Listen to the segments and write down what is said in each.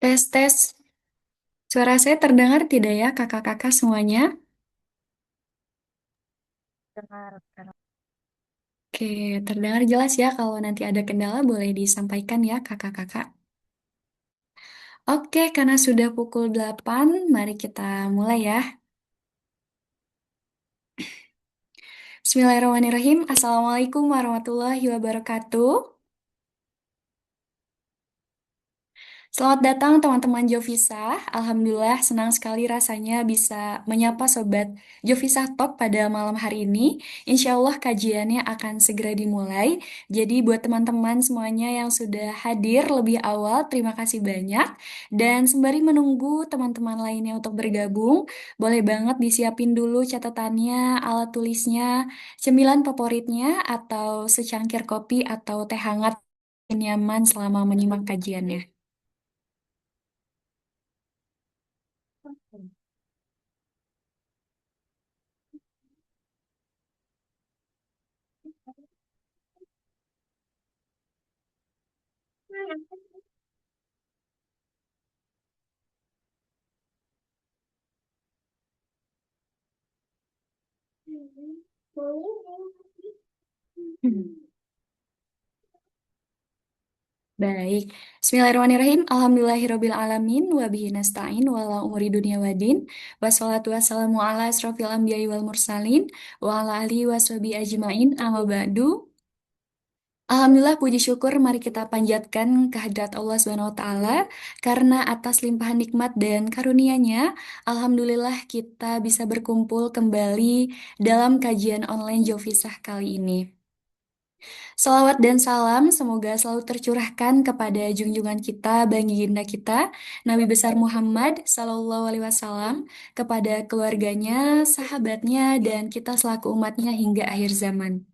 Tes, tes. Suara saya terdengar tidak ya, kakak-kakak semuanya? Dengar, dengar. Oke, terdengar jelas ya. Kalau nanti ada kendala boleh disampaikan ya, kakak-kakak. Oke, karena sudah pukul 8, mari kita mulai ya. Bismillahirrahmanirrahim. Assalamualaikum warahmatullahi wabarakatuh. Selamat datang teman-teman Jovisa. Alhamdulillah senang sekali rasanya bisa menyapa Sobat Jovisa Talk pada malam hari ini. Insya Allah kajiannya akan segera dimulai. Jadi buat teman-teman semuanya yang sudah hadir lebih awal, terima kasih banyak. Dan sembari menunggu teman-teman lainnya untuk bergabung, boleh banget disiapin dulu catatannya, alat tulisnya, cemilan favoritnya, atau secangkir kopi atau teh hangat yang nyaman selama menyimak kajiannya. Hmm. Baik. Bismillahirrahmanirrahim. Alhamdulillahirabbil alamin wa bihi nasta'in wa ala umuri dunya wadin. Wassalatu wassalamu ala asrofil anbiya'i wal mursalin wa ala alihi washabihi ajmain. Amma ba'du. Alhamdulillah puji syukur mari kita panjatkan kehadirat Allah Subhanahu wa taala karena atas limpahan nikmat dan karunia-Nya alhamdulillah kita bisa berkumpul kembali dalam kajian online Jovisah kali ini. Salawat dan salam semoga selalu tercurahkan kepada junjungan kita, baginda kita, Nabi besar Muhammad Sallallahu Alaihi Wasallam, kepada keluarganya, sahabatnya, dan kita selaku umatnya hingga akhir zaman.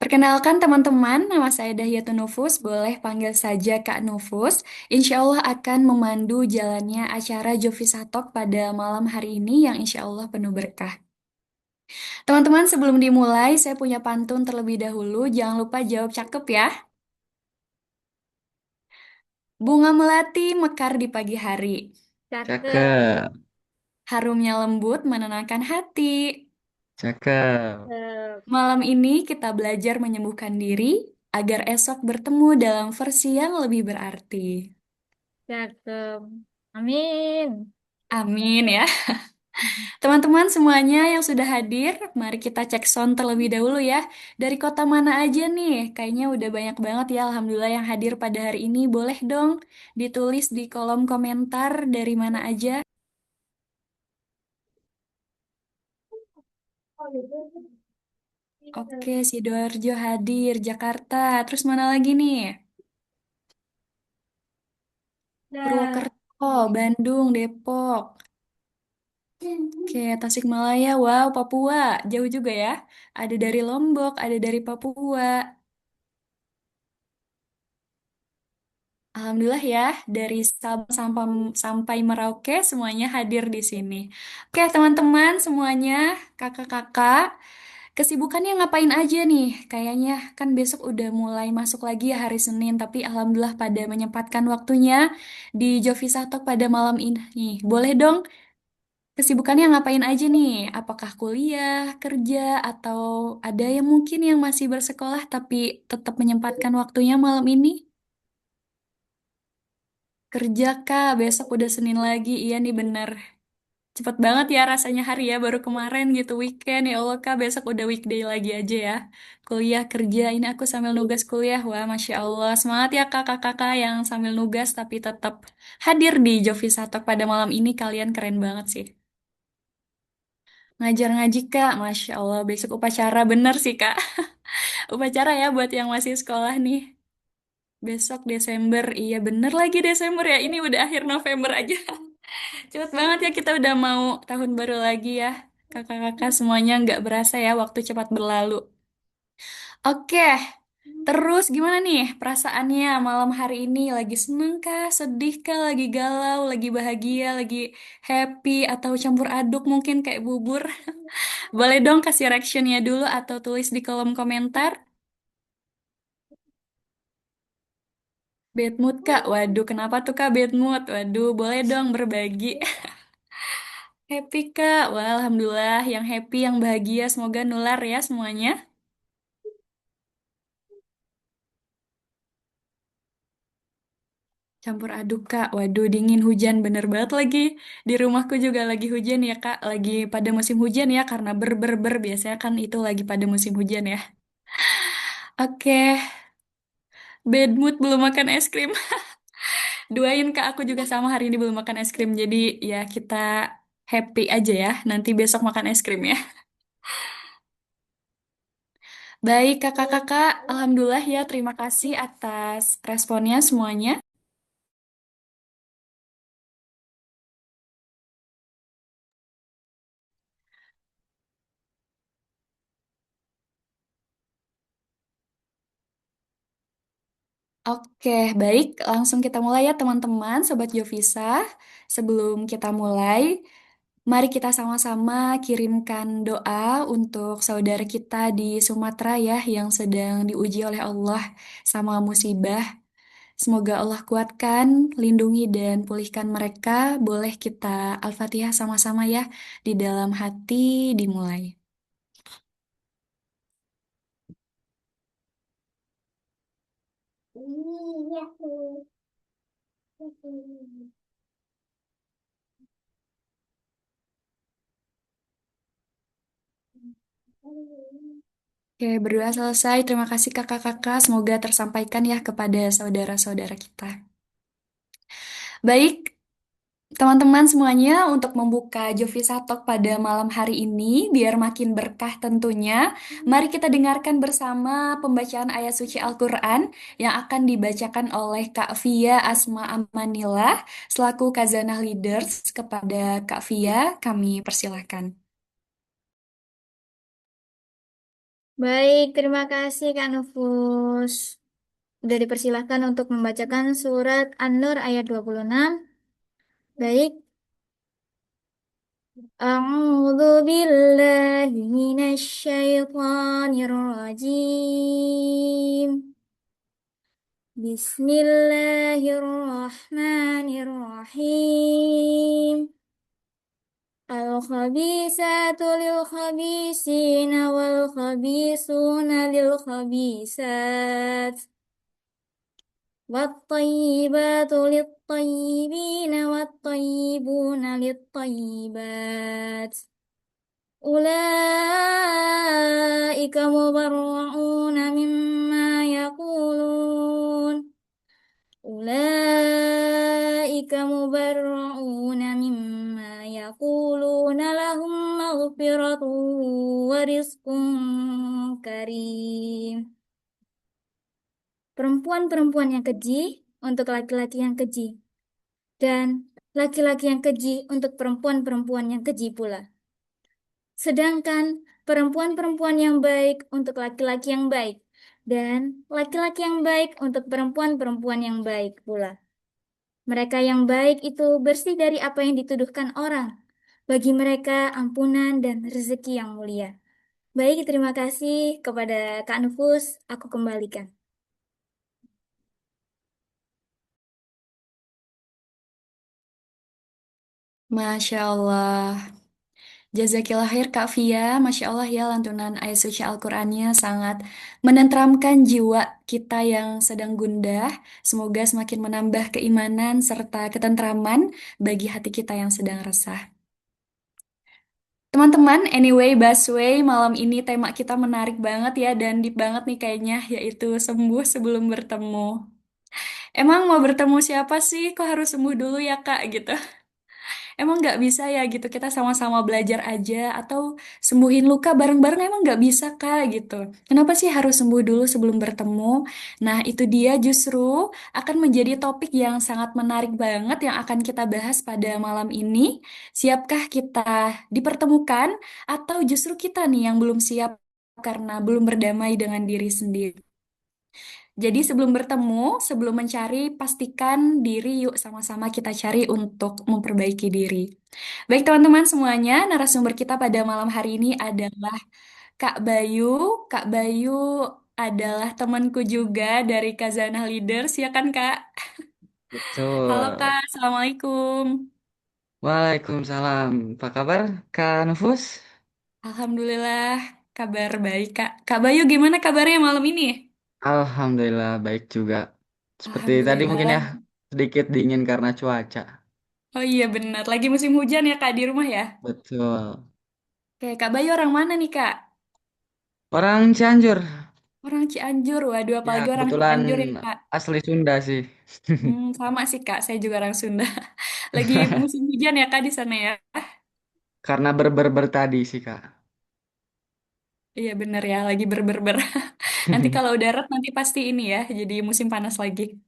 Perkenalkan teman-teman, nama saya Dahiyatun Nufus, boleh panggil saja Kak Nufus. Insya Allah akan memandu jalannya acara Jovisa Talk pada malam hari ini yang insya Allah penuh berkah. Teman-teman, sebelum dimulai, saya punya pantun terlebih dahulu. Jangan lupa jawab cakep ya. Bunga melati mekar di pagi hari. Cakep. Cakep, Harumnya lembut menenangkan hati. cakep, Cakep. Malam ini kita belajar menyembuhkan diri agar esok bertemu dalam versi yang lebih berarti. Cakep. Amin. Amin ya. Teman-teman semuanya yang sudah hadir, mari kita cek sound terlebih dahulu ya. Dari kota mana aja nih? Kayaknya udah banyak banget ya, Alhamdulillah yang hadir pada hari ini. Boleh dong ditulis di kolom komentar dari mana aja. Oke, Sidoarjo hadir, Jakarta. Terus mana lagi nih? Dah. Purwokerto, Bandung, Depok. Oke, Tasikmalaya, wow, Papua. Jauh juga ya. Ada dari Lombok, ada dari Papua. Alhamdulillah ya, dari Sabang sampai Merauke semuanya hadir di sini. Oke, teman-teman semuanya, kakak-kakak, kesibukannya ngapain aja nih? Kayaknya kan besok udah mulai masuk lagi ya hari Senin, tapi alhamdulillah pada menyempatkan waktunya di Jovisa Talk pada malam ini. Boleh dong, kesibukannya ngapain aja nih? Apakah kuliah, kerja, atau ada yang mungkin yang masih bersekolah tapi tetap menyempatkan waktunya malam ini? Kerja kak, besok udah Senin lagi. Iya nih bener. Cepet banget ya rasanya hari ya, baru kemarin gitu weekend. Ya Allah kak, besok udah weekday lagi aja ya. Kuliah, kerja, ini aku sambil nugas kuliah. Wah, Masya Allah. Semangat ya kakak-kakak yang sambil nugas tapi tetap hadir di Jovi Satok pada malam ini. Kalian keren banget sih. Ngajar ngaji kak, Masya Allah. Besok upacara, bener sih kak. Upacara ya buat yang masih sekolah nih. Besok Desember, iya bener lagi Desember ya. Ini udah akhir November aja. Cepet banget ya kita udah mau tahun baru lagi ya. Kakak-kakak semuanya nggak berasa ya waktu cepat berlalu. Oke, Terus gimana nih perasaannya malam hari ini? Lagi seneng kah? Sedih kah? Lagi galau? Lagi bahagia? Lagi happy? Atau campur aduk mungkin kayak bubur? Boleh dong kasih reactionnya dulu atau tulis di kolom komentar. Bad mood kak? Waduh, kenapa tuh kak bad mood? Waduh, boleh dong berbagi. Happy kak? Wah, alhamdulillah yang happy, yang bahagia. Semoga nular ya semuanya. Campur aduk kak, waduh dingin hujan bener banget lagi. Di rumahku juga lagi hujan ya kak, lagi pada musim hujan ya karena ber biasanya kan itu lagi pada musim hujan ya. Oke, bad mood belum makan es krim. Doain kak, aku juga sama hari ini belum makan es krim. Jadi ya kita happy aja ya. Nanti besok makan es krim ya. Baik kakak-kakak, alhamdulillah ya terima kasih atas responnya semuanya. Oke, baik. Langsung kita mulai ya teman-teman, Sobat Jovisa. Sebelum kita mulai, mari kita sama-sama kirimkan doa untuk saudara kita di Sumatera ya yang sedang diuji oleh Allah sama musibah. Semoga Allah kuatkan, lindungi dan pulihkan mereka. Boleh kita Al-Fatihah sama-sama ya di dalam hati dimulai. Oke, berdoa selesai. Terima kasih kakak-kakak. Semoga tersampaikan ya kepada saudara-saudara kita. Baik, teman-teman semuanya, untuk membuka Jovisa Talk pada malam hari ini, biar makin berkah tentunya, mari kita dengarkan bersama pembacaan ayat suci Al-Quran yang akan dibacakan oleh Kak Via Asma Amanillah selaku Khazanah Leaders. Kepada Kak Via, kami persilahkan. Baik, terima kasih Kak Nufus. Sudah dipersilahkan untuk membacakan surat An-Nur ayat 26. Baik. A'udzu billahi minasy syaithanir rajim. Bismillahirrahmanirrahim. Al-khabisatu lil-khabisina wal-khabisuna lil-khabisat. والطيبات للطيبين والطيبون للطيبات أولئك مبرعون مما يقولون أولئك مبرعون مما يقولون لهم مغفرة ورزق كريم. Perempuan-perempuan yang keji untuk laki-laki yang keji, dan laki-laki yang keji untuk perempuan-perempuan yang keji pula. Sedangkan perempuan-perempuan yang baik untuk laki-laki yang baik, dan laki-laki yang baik untuk perempuan-perempuan yang baik pula. Mereka yang baik itu bersih dari apa yang dituduhkan orang. Bagi mereka ampunan dan rezeki yang mulia. Baik, terima kasih kepada Kak Nufus. Aku kembalikan. Masya Allah. Jazakillah khair Kak Via, Masya Allah ya lantunan ayat suci Al-Qur'annya sangat menenteramkan jiwa kita yang sedang gundah. Semoga semakin menambah keimanan serta ketentraman bagi hati kita yang sedang resah. Teman-teman, anyway, Busway, malam ini tema kita menarik banget ya dan deep banget nih kayaknya, yaitu sembuh sebelum bertemu. Emang mau bertemu siapa sih? Kok harus sembuh dulu ya Kak gitu? Emang nggak bisa ya gitu kita sama-sama belajar aja atau sembuhin luka bareng-bareng emang nggak bisa Kak gitu. Kenapa sih harus sembuh dulu sebelum bertemu? Nah itu dia justru akan menjadi topik yang sangat menarik banget yang akan kita bahas pada malam ini. Siapkah kita dipertemukan atau justru kita nih yang belum siap karena belum berdamai dengan diri sendiri? Jadi sebelum bertemu, sebelum mencari, pastikan diri yuk sama-sama kita cari untuk memperbaiki diri. Baik teman-teman semuanya, narasumber kita pada malam hari ini adalah Kak Bayu. Kak Bayu adalah temanku juga dari Kazanah Leaders, ya kan Kak? Halo Betul. Kak, Assalamualaikum. Waalaikumsalam. Apa kabar, Kak Nufus? Alhamdulillah, kabar baik Kak. Kak Bayu gimana kabarnya malam ini? Alhamdulillah baik juga. Seperti tadi mungkin Alhamdulillah. ya, sedikit dingin karena cuaca. Oh iya benar, lagi musim hujan ya Kak di rumah ya? Betul. Oke, Kak Bayu orang mana nih Kak? Orang Cianjur. Orang Cianjur, waduh Ya, apalagi orang kebetulan Cianjur ya Kak. asli Sunda sih. Sama sih Kak, saya juga orang Sunda. Lagi musim hujan ya Kak di sana ya? Karena berber tadi sih, Kak. Iya bener ya, lagi berber-ber. Nanti kalau udah reda nanti pasti ini ya, jadi musim panas lagi.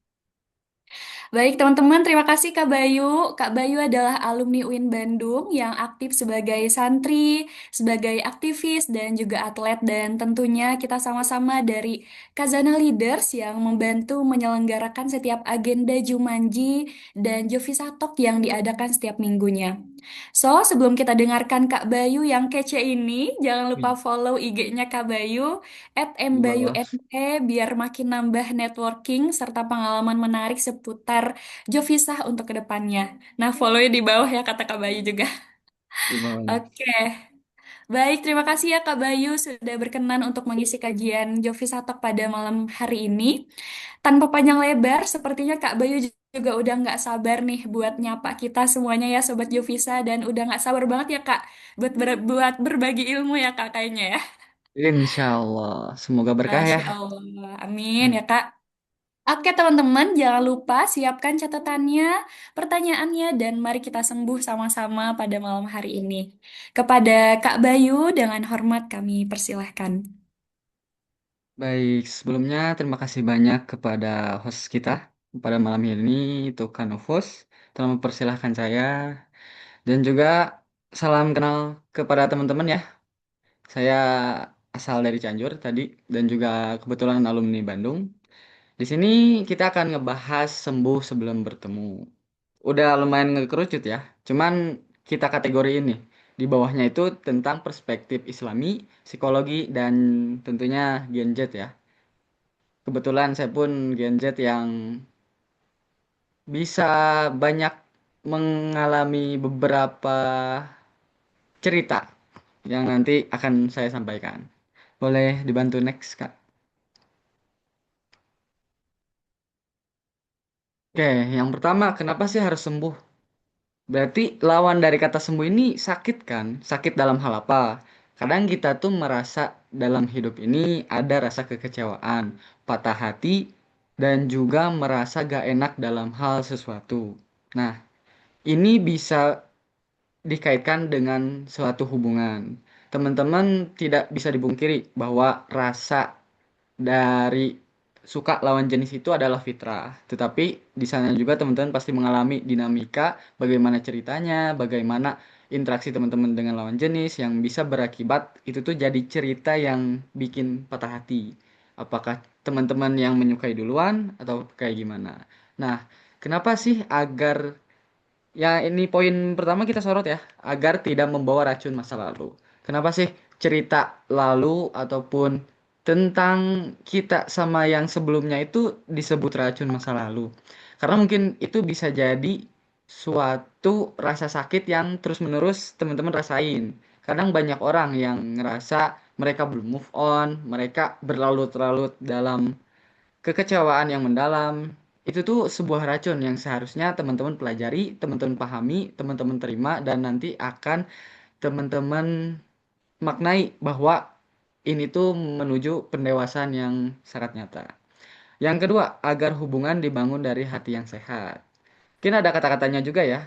Baik teman-teman, terima kasih Kak Bayu. Kak Bayu adalah alumni UIN Bandung yang aktif sebagai santri, sebagai aktivis, dan juga atlet. Dan tentunya kita sama-sama dari Kazana Leaders yang membantu menyelenggarakan setiap agenda Jumanji dan Jovisatok yang diadakan setiap minggunya. So, sebelum kita dengarkan Kak Bayu yang kece ini, jangan lupa Wih, follow IG-nya Kak Bayu, di bawah. @mbayune, biar makin nambah networking serta pengalaman menarik seputar Jovisah untuk kedepannya. Nah, follow di bawah ya kata Kak Bayu juga. Di bawahnya. Oke, baik. Terima kasih ya Kak Bayu sudah berkenan untuk mengisi kajian Jovisatok pada malam hari ini. Tanpa panjang lebar, sepertinya Kak Bayu juga udah nggak sabar nih buat nyapa kita semuanya ya Sobat Jovisa dan udah nggak sabar banget ya Kak buat berbagi ilmu ya Kak kayaknya ya. Insya Allah. Semoga berkah ya. Masya Allah, amin ya Kak. Oke teman-teman, jangan lupa siapkan catatannya, pertanyaannya, dan mari kita sembuh sama-sama pada malam hari ini. Kepada Kak Bayu, dengan hormat kami persilahkan. Baik, sebelumnya terima kasih banyak kepada host kita pada malam ini, itu Kanufus, telah mempersilahkan saya. Dan juga salam kenal kepada teman-teman ya. Saya asal dari Cianjur tadi, dan juga kebetulan alumni Bandung. Di sini kita akan ngebahas sembuh sebelum bertemu. Udah lumayan ngekerucut ya, cuman kita kategori ini. Di bawahnya itu tentang perspektif Islami, psikologi, dan tentunya Gen Z ya. Kebetulan saya pun Gen Z yang bisa banyak mengalami beberapa cerita yang nanti akan saya sampaikan. Boleh dibantu next, Kak? Oke, yang pertama, kenapa sih harus sembuh? Berarti lawan dari kata sembuh ini sakit kan? Sakit dalam hal apa? Kadang kita tuh merasa dalam hidup ini ada rasa kekecewaan, patah hati, dan juga merasa gak enak dalam hal sesuatu. Nah, ini bisa dikaitkan dengan suatu hubungan. Teman-teman tidak bisa dibungkiri bahwa rasa dari suka lawan jenis itu adalah fitrah. Tetapi di sana juga teman-teman pasti mengalami dinamika bagaimana ceritanya, bagaimana interaksi teman-teman dengan lawan jenis yang bisa berakibat itu tuh jadi cerita yang bikin patah hati. Apakah teman-teman yang menyukai duluan atau kayak gimana? Nah, kenapa sih agar ya ini poin pertama kita sorot ya, agar tidak membawa racun masa lalu. Kenapa sih cerita lalu ataupun tentang kita sama yang sebelumnya itu disebut racun masa lalu? Karena mungkin itu bisa jadi suatu rasa sakit yang terus-menerus teman-teman rasain. Kadang banyak orang yang ngerasa mereka belum move on, mereka berlarut-larut dalam kekecewaan yang mendalam. Itu tuh sebuah racun yang seharusnya teman-teman pelajari, teman-teman pahami, teman-teman terima, dan nanti akan teman-teman maknai bahwa ini tuh menuju pendewasaan yang sangat nyata. Yang kedua, agar hubungan dibangun dari hati yang sehat. Mungkin ada kata-katanya juga ya.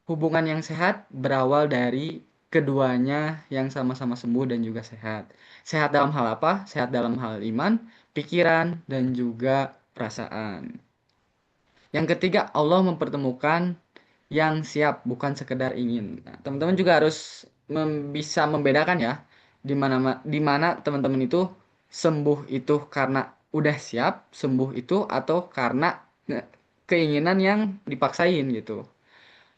Hubungan yang sehat berawal dari keduanya yang sama-sama sembuh dan juga sehat. Sehat dalam hal apa? Sehat dalam hal iman, pikiran, dan juga perasaan. Yang ketiga, Allah mempertemukan yang siap, bukan sekedar ingin. Nah, teman-teman juga harus bisa membedakan ya, di mana teman-teman itu sembuh itu karena udah siap sembuh itu atau karena keinginan yang dipaksain gitu.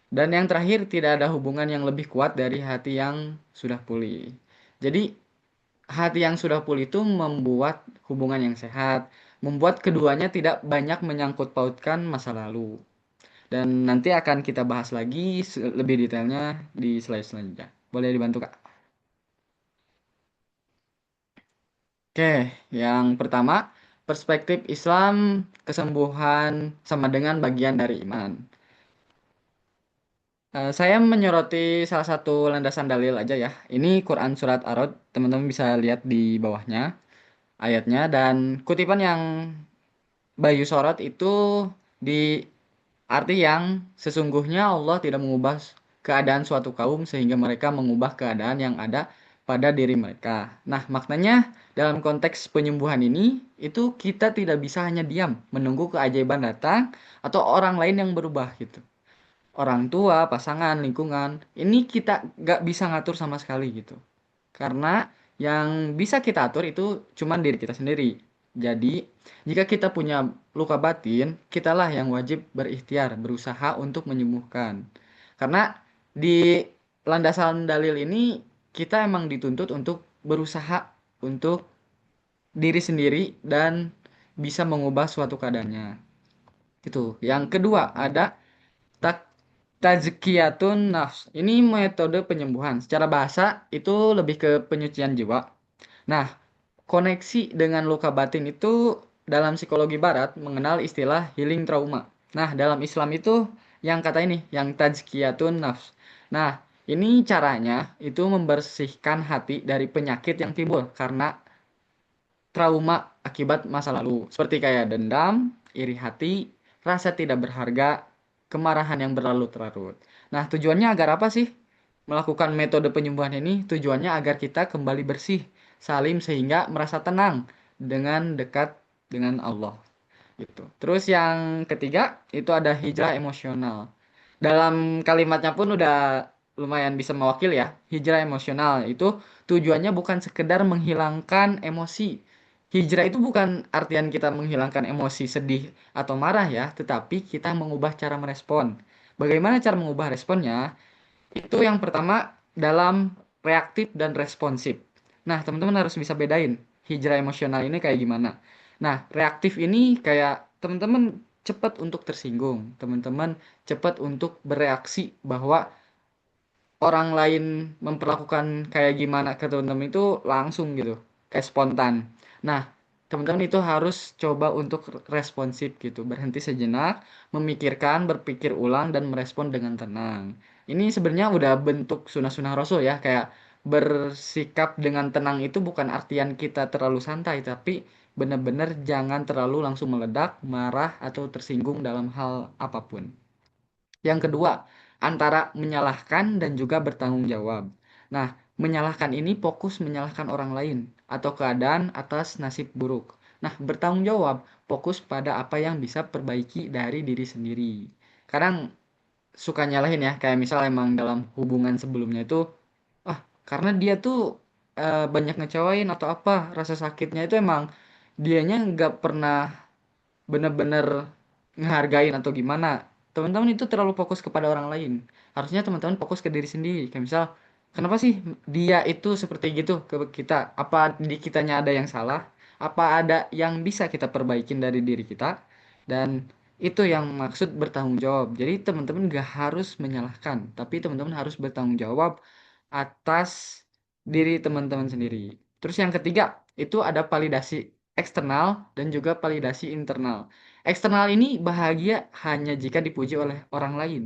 Dan yang terakhir, tidak ada hubungan yang lebih kuat dari hati yang sudah pulih. Jadi, hati yang sudah pulih itu membuat hubungan yang sehat, membuat keduanya tidak banyak menyangkut pautkan masa lalu. Dan nanti akan kita bahas lagi lebih detailnya di slide selanjutnya. Boleh dibantu, Kak? Oke, yang pertama, perspektif Islam, kesembuhan sama dengan bagian dari iman. Saya menyoroti salah satu landasan dalil aja ya. Ini Quran Surat Ar-Rod, teman-teman bisa lihat di bawahnya ayatnya. Dan kutipan yang Bayu sorot itu di arti yang sesungguhnya Allah tidak mengubah keadaan suatu kaum sehingga mereka mengubah keadaan yang ada pada diri mereka. Nah, maknanya dalam konteks penyembuhan ini, itu kita tidak bisa hanya diam menunggu keajaiban datang atau orang lain yang berubah gitu. Orang tua, pasangan, lingkungan, ini kita nggak bisa ngatur sama sekali gitu. Karena yang bisa kita atur itu cuma diri kita sendiri. Jadi, jika kita punya luka batin, kitalah yang wajib berikhtiar, berusaha untuk menyembuhkan. Karena di landasan dalil ini, kita emang dituntut untuk berusaha untuk diri sendiri dan bisa mengubah suatu keadaannya. Itu. Yang kedua, ada tak tazkiyatun nafs. Ini metode penyembuhan. Secara bahasa itu lebih ke penyucian jiwa. Nah, koneksi dengan luka batin itu dalam psikologi barat mengenal istilah healing trauma. Nah, dalam Islam itu yang kata ini, yang tazkiyatun nafs. Nah, ini caranya itu membersihkan hati dari penyakit yang timbul karena trauma akibat masa lalu. Seperti kayak dendam, iri hati, rasa tidak berharga, kemarahan yang berlarut-larut. Nah, tujuannya agar apa sih? Melakukan metode penyembuhan ini tujuannya agar kita kembali bersih, salim sehingga merasa tenang dengan dekat dengan Allah gitu. Terus yang ketiga itu ada hijrah emosional. Dalam kalimatnya pun udah lumayan bisa mewakili ya. Hijrah emosional itu tujuannya bukan sekedar menghilangkan emosi. Hijrah itu bukan artian kita menghilangkan emosi sedih atau marah ya, tetapi kita mengubah cara merespon. Bagaimana cara mengubah responnya? Itu yang pertama dalam reaktif dan responsif. Nah, teman-teman harus bisa bedain hijrah emosional ini kayak gimana. Nah, reaktif ini kayak teman-teman cepat untuk tersinggung, teman-teman cepat untuk bereaksi bahwa orang lain memperlakukan kayak gimana ke teman-teman itu langsung gitu, kayak spontan. Nah, teman-teman itu harus coba untuk responsif gitu, berhenti sejenak, memikirkan, berpikir ulang dan merespon dengan tenang. Ini sebenarnya udah bentuk sunah-sunah Rasul ya, kayak bersikap dengan tenang itu bukan artian kita terlalu santai, tapi benar-benar jangan terlalu langsung meledak, marah atau tersinggung dalam hal apapun. Yang kedua, antara menyalahkan dan juga bertanggung jawab. Nah, menyalahkan ini fokus menyalahkan orang lain atau keadaan atas nasib buruk. Nah, bertanggung jawab fokus pada apa yang bisa perbaiki dari diri sendiri. Kadang suka nyalahin ya, kayak misal emang dalam hubungan sebelumnya itu, ah, karena dia tuh banyak ngecewain atau apa, rasa sakitnya itu emang dianya nggak pernah bener-bener ngehargain atau gimana. Teman-teman itu terlalu fokus kepada orang lain. Harusnya teman-teman fokus ke diri sendiri. Kayak misal, kenapa sih dia itu seperti gitu ke kita? Apa di kitanya ada yang salah? Apa ada yang bisa kita perbaikin dari diri kita? Dan itu yang maksud bertanggung jawab. Jadi teman-teman gak harus menyalahkan, tapi teman-teman harus bertanggung jawab atas diri teman-teman sendiri. Terus yang ketiga, itu ada validasi eksternal dan juga validasi internal. Eksternal ini bahagia hanya jika dipuji oleh orang lain.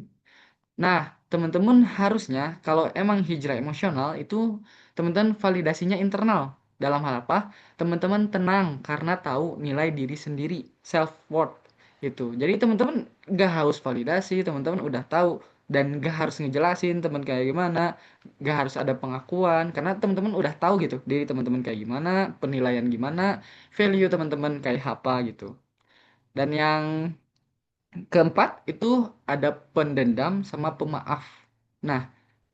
Nah, teman-teman harusnya kalau emang hijrah emosional itu teman-teman validasinya internal. Dalam hal apa? Teman-teman tenang karena tahu nilai diri sendiri, self worth gitu. Jadi teman-teman gak harus validasi, teman-teman udah tahu dan gak harus ngejelasin teman kayak gimana, gak harus ada pengakuan karena teman-teman udah tahu gitu diri teman-teman kayak gimana, penilaian gimana, value teman-teman kayak apa gitu. Dan yang keempat itu ada pendendam sama pemaaf. Nah,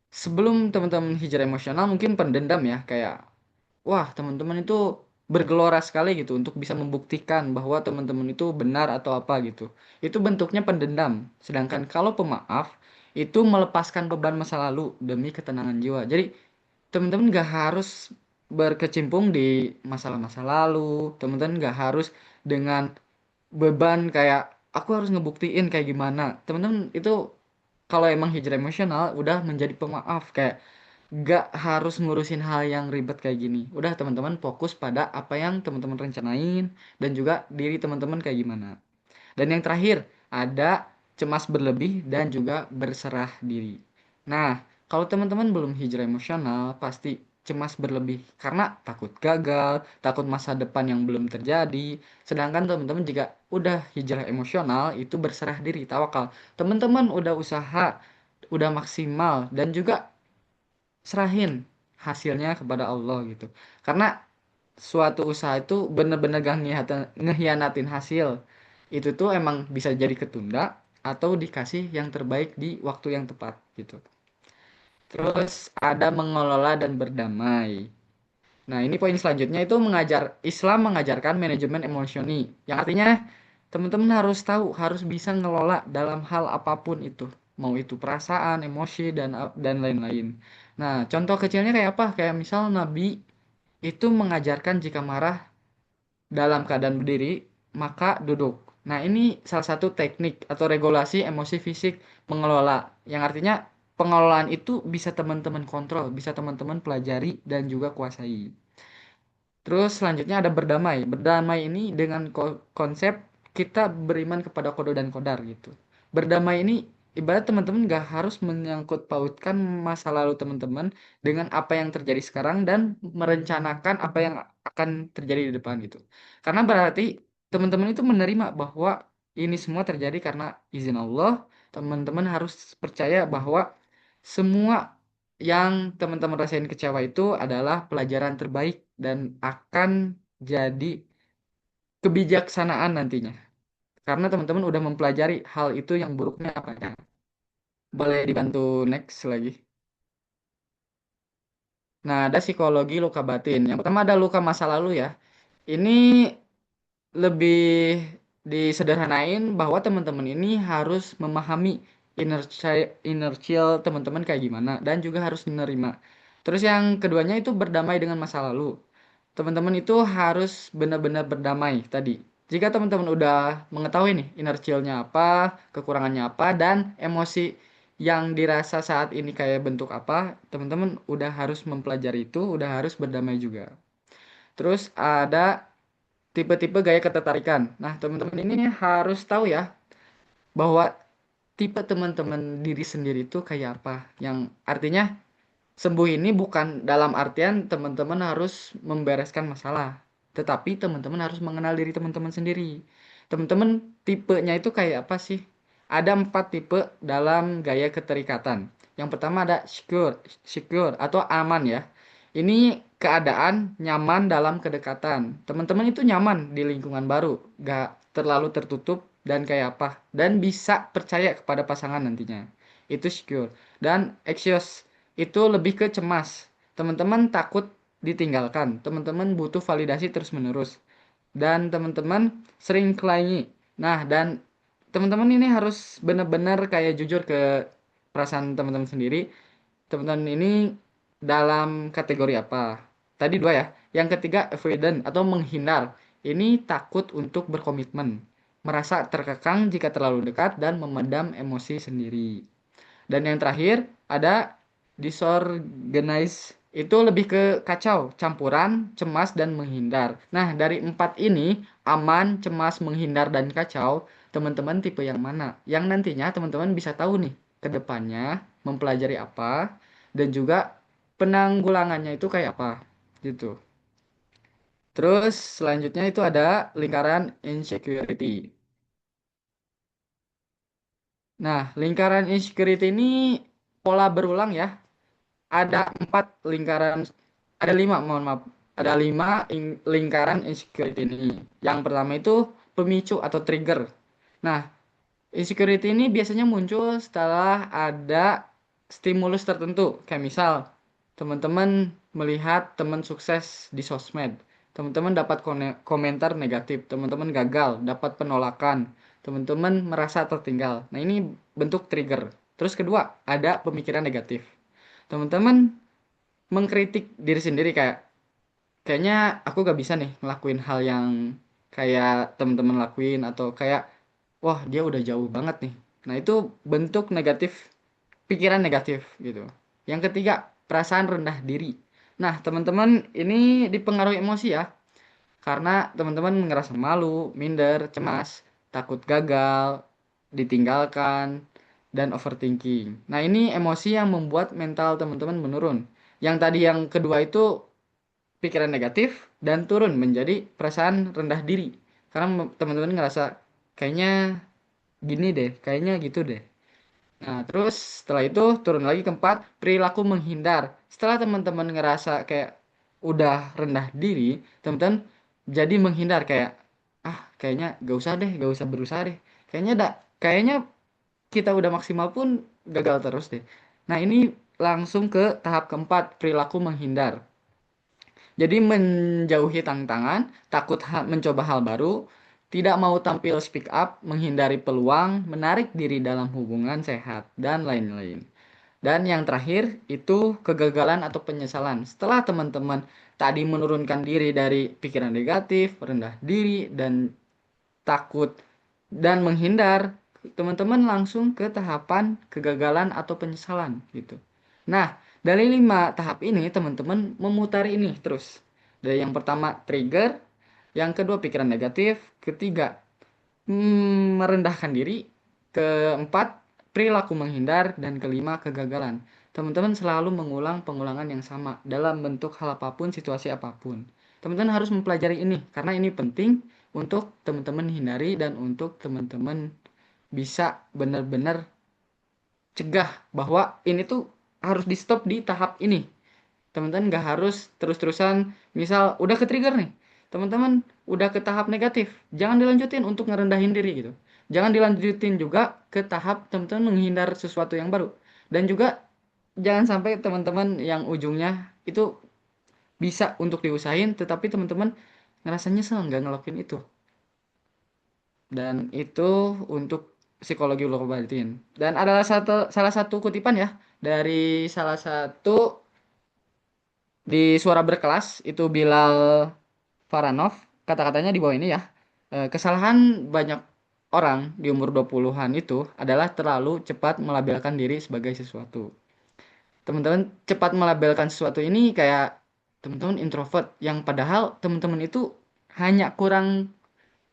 sebelum teman-teman hijrah emosional mungkin pendendam ya, kayak wah teman-teman itu bergelora sekali gitu untuk bisa membuktikan bahwa teman-teman itu benar atau apa gitu. Itu bentuknya pendendam. Sedangkan kalau pemaaf itu melepaskan beban masa lalu demi ketenangan jiwa. Jadi teman-teman gak harus berkecimpung di masalah-masa lalu. Teman-teman gak harus dengan beban kayak aku harus ngebuktiin kayak gimana. Teman-teman itu kalau emang hijrah emosional udah menjadi pemaaf kayak gak harus ngurusin hal yang ribet kayak gini. Udah teman-teman fokus pada apa yang teman-teman rencanain dan juga diri teman-teman kayak gimana. Dan yang terakhir, ada cemas berlebih dan juga berserah diri. Nah, kalau teman-teman belum hijrah emosional, pasti cemas berlebih karena takut gagal, takut masa depan yang belum terjadi. Sedangkan teman-teman jika udah hijrah emosional, itu berserah diri, tawakal. Teman-teman udah usaha, udah maksimal, dan juga serahin hasilnya kepada Allah gitu. Karena suatu usaha itu bener-bener gak ngehianatin hasil. Itu tuh emang bisa jadi ketunda atau dikasih yang terbaik di waktu yang tepat gitu. Terus ada mengelola dan berdamai. Nah, ini poin selanjutnya itu Islam mengajarkan manajemen emosioni. Yang artinya teman-teman harus tahu, harus bisa ngelola dalam hal apapun itu. Mau itu perasaan, emosi dan lain-lain. Nah, contoh kecilnya kayak apa? Kayak misal Nabi itu mengajarkan jika marah dalam keadaan berdiri, maka duduk. Nah, ini salah satu teknik atau regulasi emosi fisik mengelola. Yang artinya pengelolaan itu bisa teman-teman kontrol, bisa teman-teman pelajari dan juga kuasai. Terus selanjutnya ada berdamai. Berdamai ini dengan konsep kita beriman kepada kodo dan kodar gitu. Berdamai ini ibarat teman-teman gak harus menyangkut pautkan masa lalu teman-teman dengan apa yang terjadi sekarang dan merencanakan apa yang akan terjadi di depan gitu. Karena berarti teman-teman itu menerima bahwa ini semua terjadi karena izin Allah. Teman-teman harus percaya bahwa semua yang teman-teman rasain kecewa itu adalah pelajaran terbaik dan akan jadi kebijaksanaan nantinya. Karena teman-teman udah mempelajari hal itu yang buruknya apa ya. Boleh dibantu next lagi. Nah, ada psikologi luka batin. Yang pertama ada luka masa lalu ya. Ini lebih disederhanain bahwa teman-teman ini harus memahami inner child teman-teman kayak gimana dan juga harus menerima. Terus yang keduanya itu berdamai dengan masa lalu. Teman-teman itu harus benar-benar berdamai tadi. Jika teman-teman udah mengetahui nih inner child-nya apa, kekurangannya apa, dan emosi yang dirasa saat ini kayak bentuk apa, teman-teman udah harus mempelajari itu, udah harus berdamai juga. Terus ada tipe-tipe gaya ketertarikan. Nah, teman-teman ini harus tahu ya bahwa tipe teman-teman diri sendiri itu kayak apa. Yang artinya sembuh ini bukan dalam artian teman-teman harus membereskan masalah, tetapi teman-teman harus mengenal diri teman-teman sendiri. Teman-teman tipenya itu kayak apa sih? Ada 4 tipe dalam gaya keterikatan. Yang pertama ada secure atau aman ya. Ini keadaan nyaman dalam kedekatan. Teman-teman itu nyaman di lingkungan baru, gak terlalu tertutup dan kayak apa. Dan bisa percaya kepada pasangan nantinya. Itu secure. Dan anxious itu lebih ke cemas. Teman-teman takut ditinggalkan. Teman-teman butuh validasi terus-menerus. Dan teman-teman sering clingy. Nah, dan teman-teman ini harus benar-benar kayak jujur ke perasaan teman-teman sendiri. Teman-teman ini dalam kategori apa? Tadi dua ya. Yang ketiga, avoidant atau menghindar. Ini takut untuk berkomitmen. Merasa terkekang jika terlalu dekat dan memendam emosi sendiri. Dan yang terakhir ada disorganized itu lebih ke kacau, campuran, cemas dan menghindar. Nah, dari 4 ini aman, cemas, menghindar dan kacau, teman-teman tipe yang mana? Yang nantinya teman-teman bisa tahu nih ke depannya mempelajari apa dan juga penanggulangannya itu kayak apa gitu. Terus selanjutnya itu ada lingkaran insecurity. Nah, lingkaran insecurity ini pola berulang ya. Ada 4 lingkaran, ada 5, mohon maaf. Ada 5 lingkaran insecurity ini. Yang pertama itu pemicu atau trigger. Nah, insecurity ini biasanya muncul setelah ada stimulus tertentu. Kayak misal, teman-teman melihat teman sukses di sosmed. teman-teman dapat komentar negatif, teman-teman gagal, dapat penolakan, teman-teman merasa tertinggal. Nah, ini bentuk trigger. Terus kedua, ada pemikiran negatif. Teman-teman mengkritik diri sendiri kayak kayaknya aku gak bisa nih ngelakuin hal yang kayak teman-teman lakuin atau kayak wah dia udah jauh banget nih. Nah itu bentuk negatif, pikiran negatif gitu. Yang ketiga, perasaan rendah diri. Nah teman-teman ini dipengaruhi emosi ya, karena teman-teman ngerasa malu, minder, cemas, takut gagal, ditinggalkan, dan overthinking. Nah ini emosi yang membuat mental teman-teman menurun. Yang tadi yang kedua itu pikiran negatif dan turun menjadi perasaan rendah diri. Karena teman-teman ngerasa kayaknya gini deh, kayaknya gitu deh. Nah, terus setelah itu turun lagi ke empat, perilaku menghindar. Setelah teman-teman ngerasa kayak udah rendah diri, teman-teman jadi menghindar kayak kayaknya gak usah deh, gak usah berusaha deh. Kayaknya kita udah maksimal pun gagal terus deh. Nah, ini langsung ke tahap keempat, perilaku menghindar. Jadi menjauhi tantangan, takut mencoba hal baru, tidak mau tampil speak up, menghindari peluang, menarik diri dalam hubungan sehat, dan lain-lain. Dan yang terakhir itu kegagalan atau penyesalan. Setelah teman-teman tadi menurunkan diri dari pikiran negatif, rendah diri, dan takut, dan menghindar, teman-teman langsung ke tahapan kegagalan atau penyesalan gitu. Nah, dari 5 tahap ini teman-teman memutari ini terus. Dari yang pertama trigger, yang kedua pikiran negatif, ketiga merendahkan diri, keempat perilaku menghindar, dan kelima kegagalan. Teman-teman selalu mengulang pengulangan yang sama dalam bentuk hal apapun, situasi apapun. Teman-teman harus mempelajari ini karena ini penting untuk teman-teman hindari dan untuk teman-teman bisa benar-benar cegah bahwa ini tuh harus di stop di tahap ini. Teman-teman nggak harus terus-terusan, misal udah ke trigger nih, teman-teman udah ke tahap negatif, jangan dilanjutin untuk ngerendahin diri gitu. Jangan dilanjutin juga ke tahap teman-teman menghindar sesuatu yang baru. Dan juga jangan sampai teman-teman yang ujungnya itu bisa untuk diusahain tetapi teman-teman ngerasa nyesel nggak ngelakuin itu. Dan itu untuk psikologi Lokobatin. Dan adalah salah satu kutipan ya dari salah satu di Suara Berkelas itu Bilal Faranov, kata-katanya di bawah ini ya. Kesalahan banyak orang di umur 20-an itu adalah terlalu cepat melabelkan diri sebagai sesuatu. Teman-teman cepat melabelkan sesuatu ini kayak teman-teman introvert yang padahal teman-teman itu hanya kurang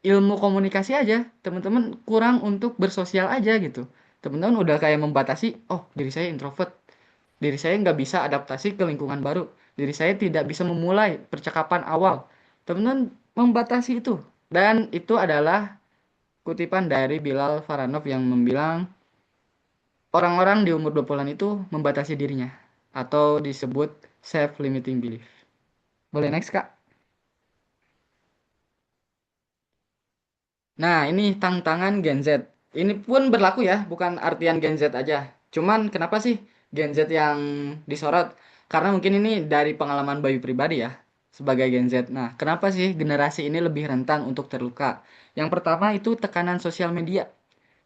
ilmu komunikasi aja, teman-teman kurang untuk bersosial aja gitu. Teman-teman udah kayak membatasi, oh diri saya introvert, diri saya nggak bisa adaptasi ke lingkungan baru, diri saya tidak bisa memulai percakapan awal. Teman-teman membatasi itu, dan itu adalah kutipan dari Bilal Faranov yang membilang orang-orang di umur 20-an itu membatasi dirinya atau disebut self-limiting belief. Boleh next Kak? Nah, ini tantangan Gen Z. Ini pun berlaku ya, bukan artian Gen Z aja. Cuman kenapa sih Gen Z yang disorot? Karena mungkin ini dari pengalaman Bayu pribadi ya, sebagai Gen Z. Nah, kenapa sih generasi ini lebih rentan untuk terluka? Yang pertama itu tekanan sosial media.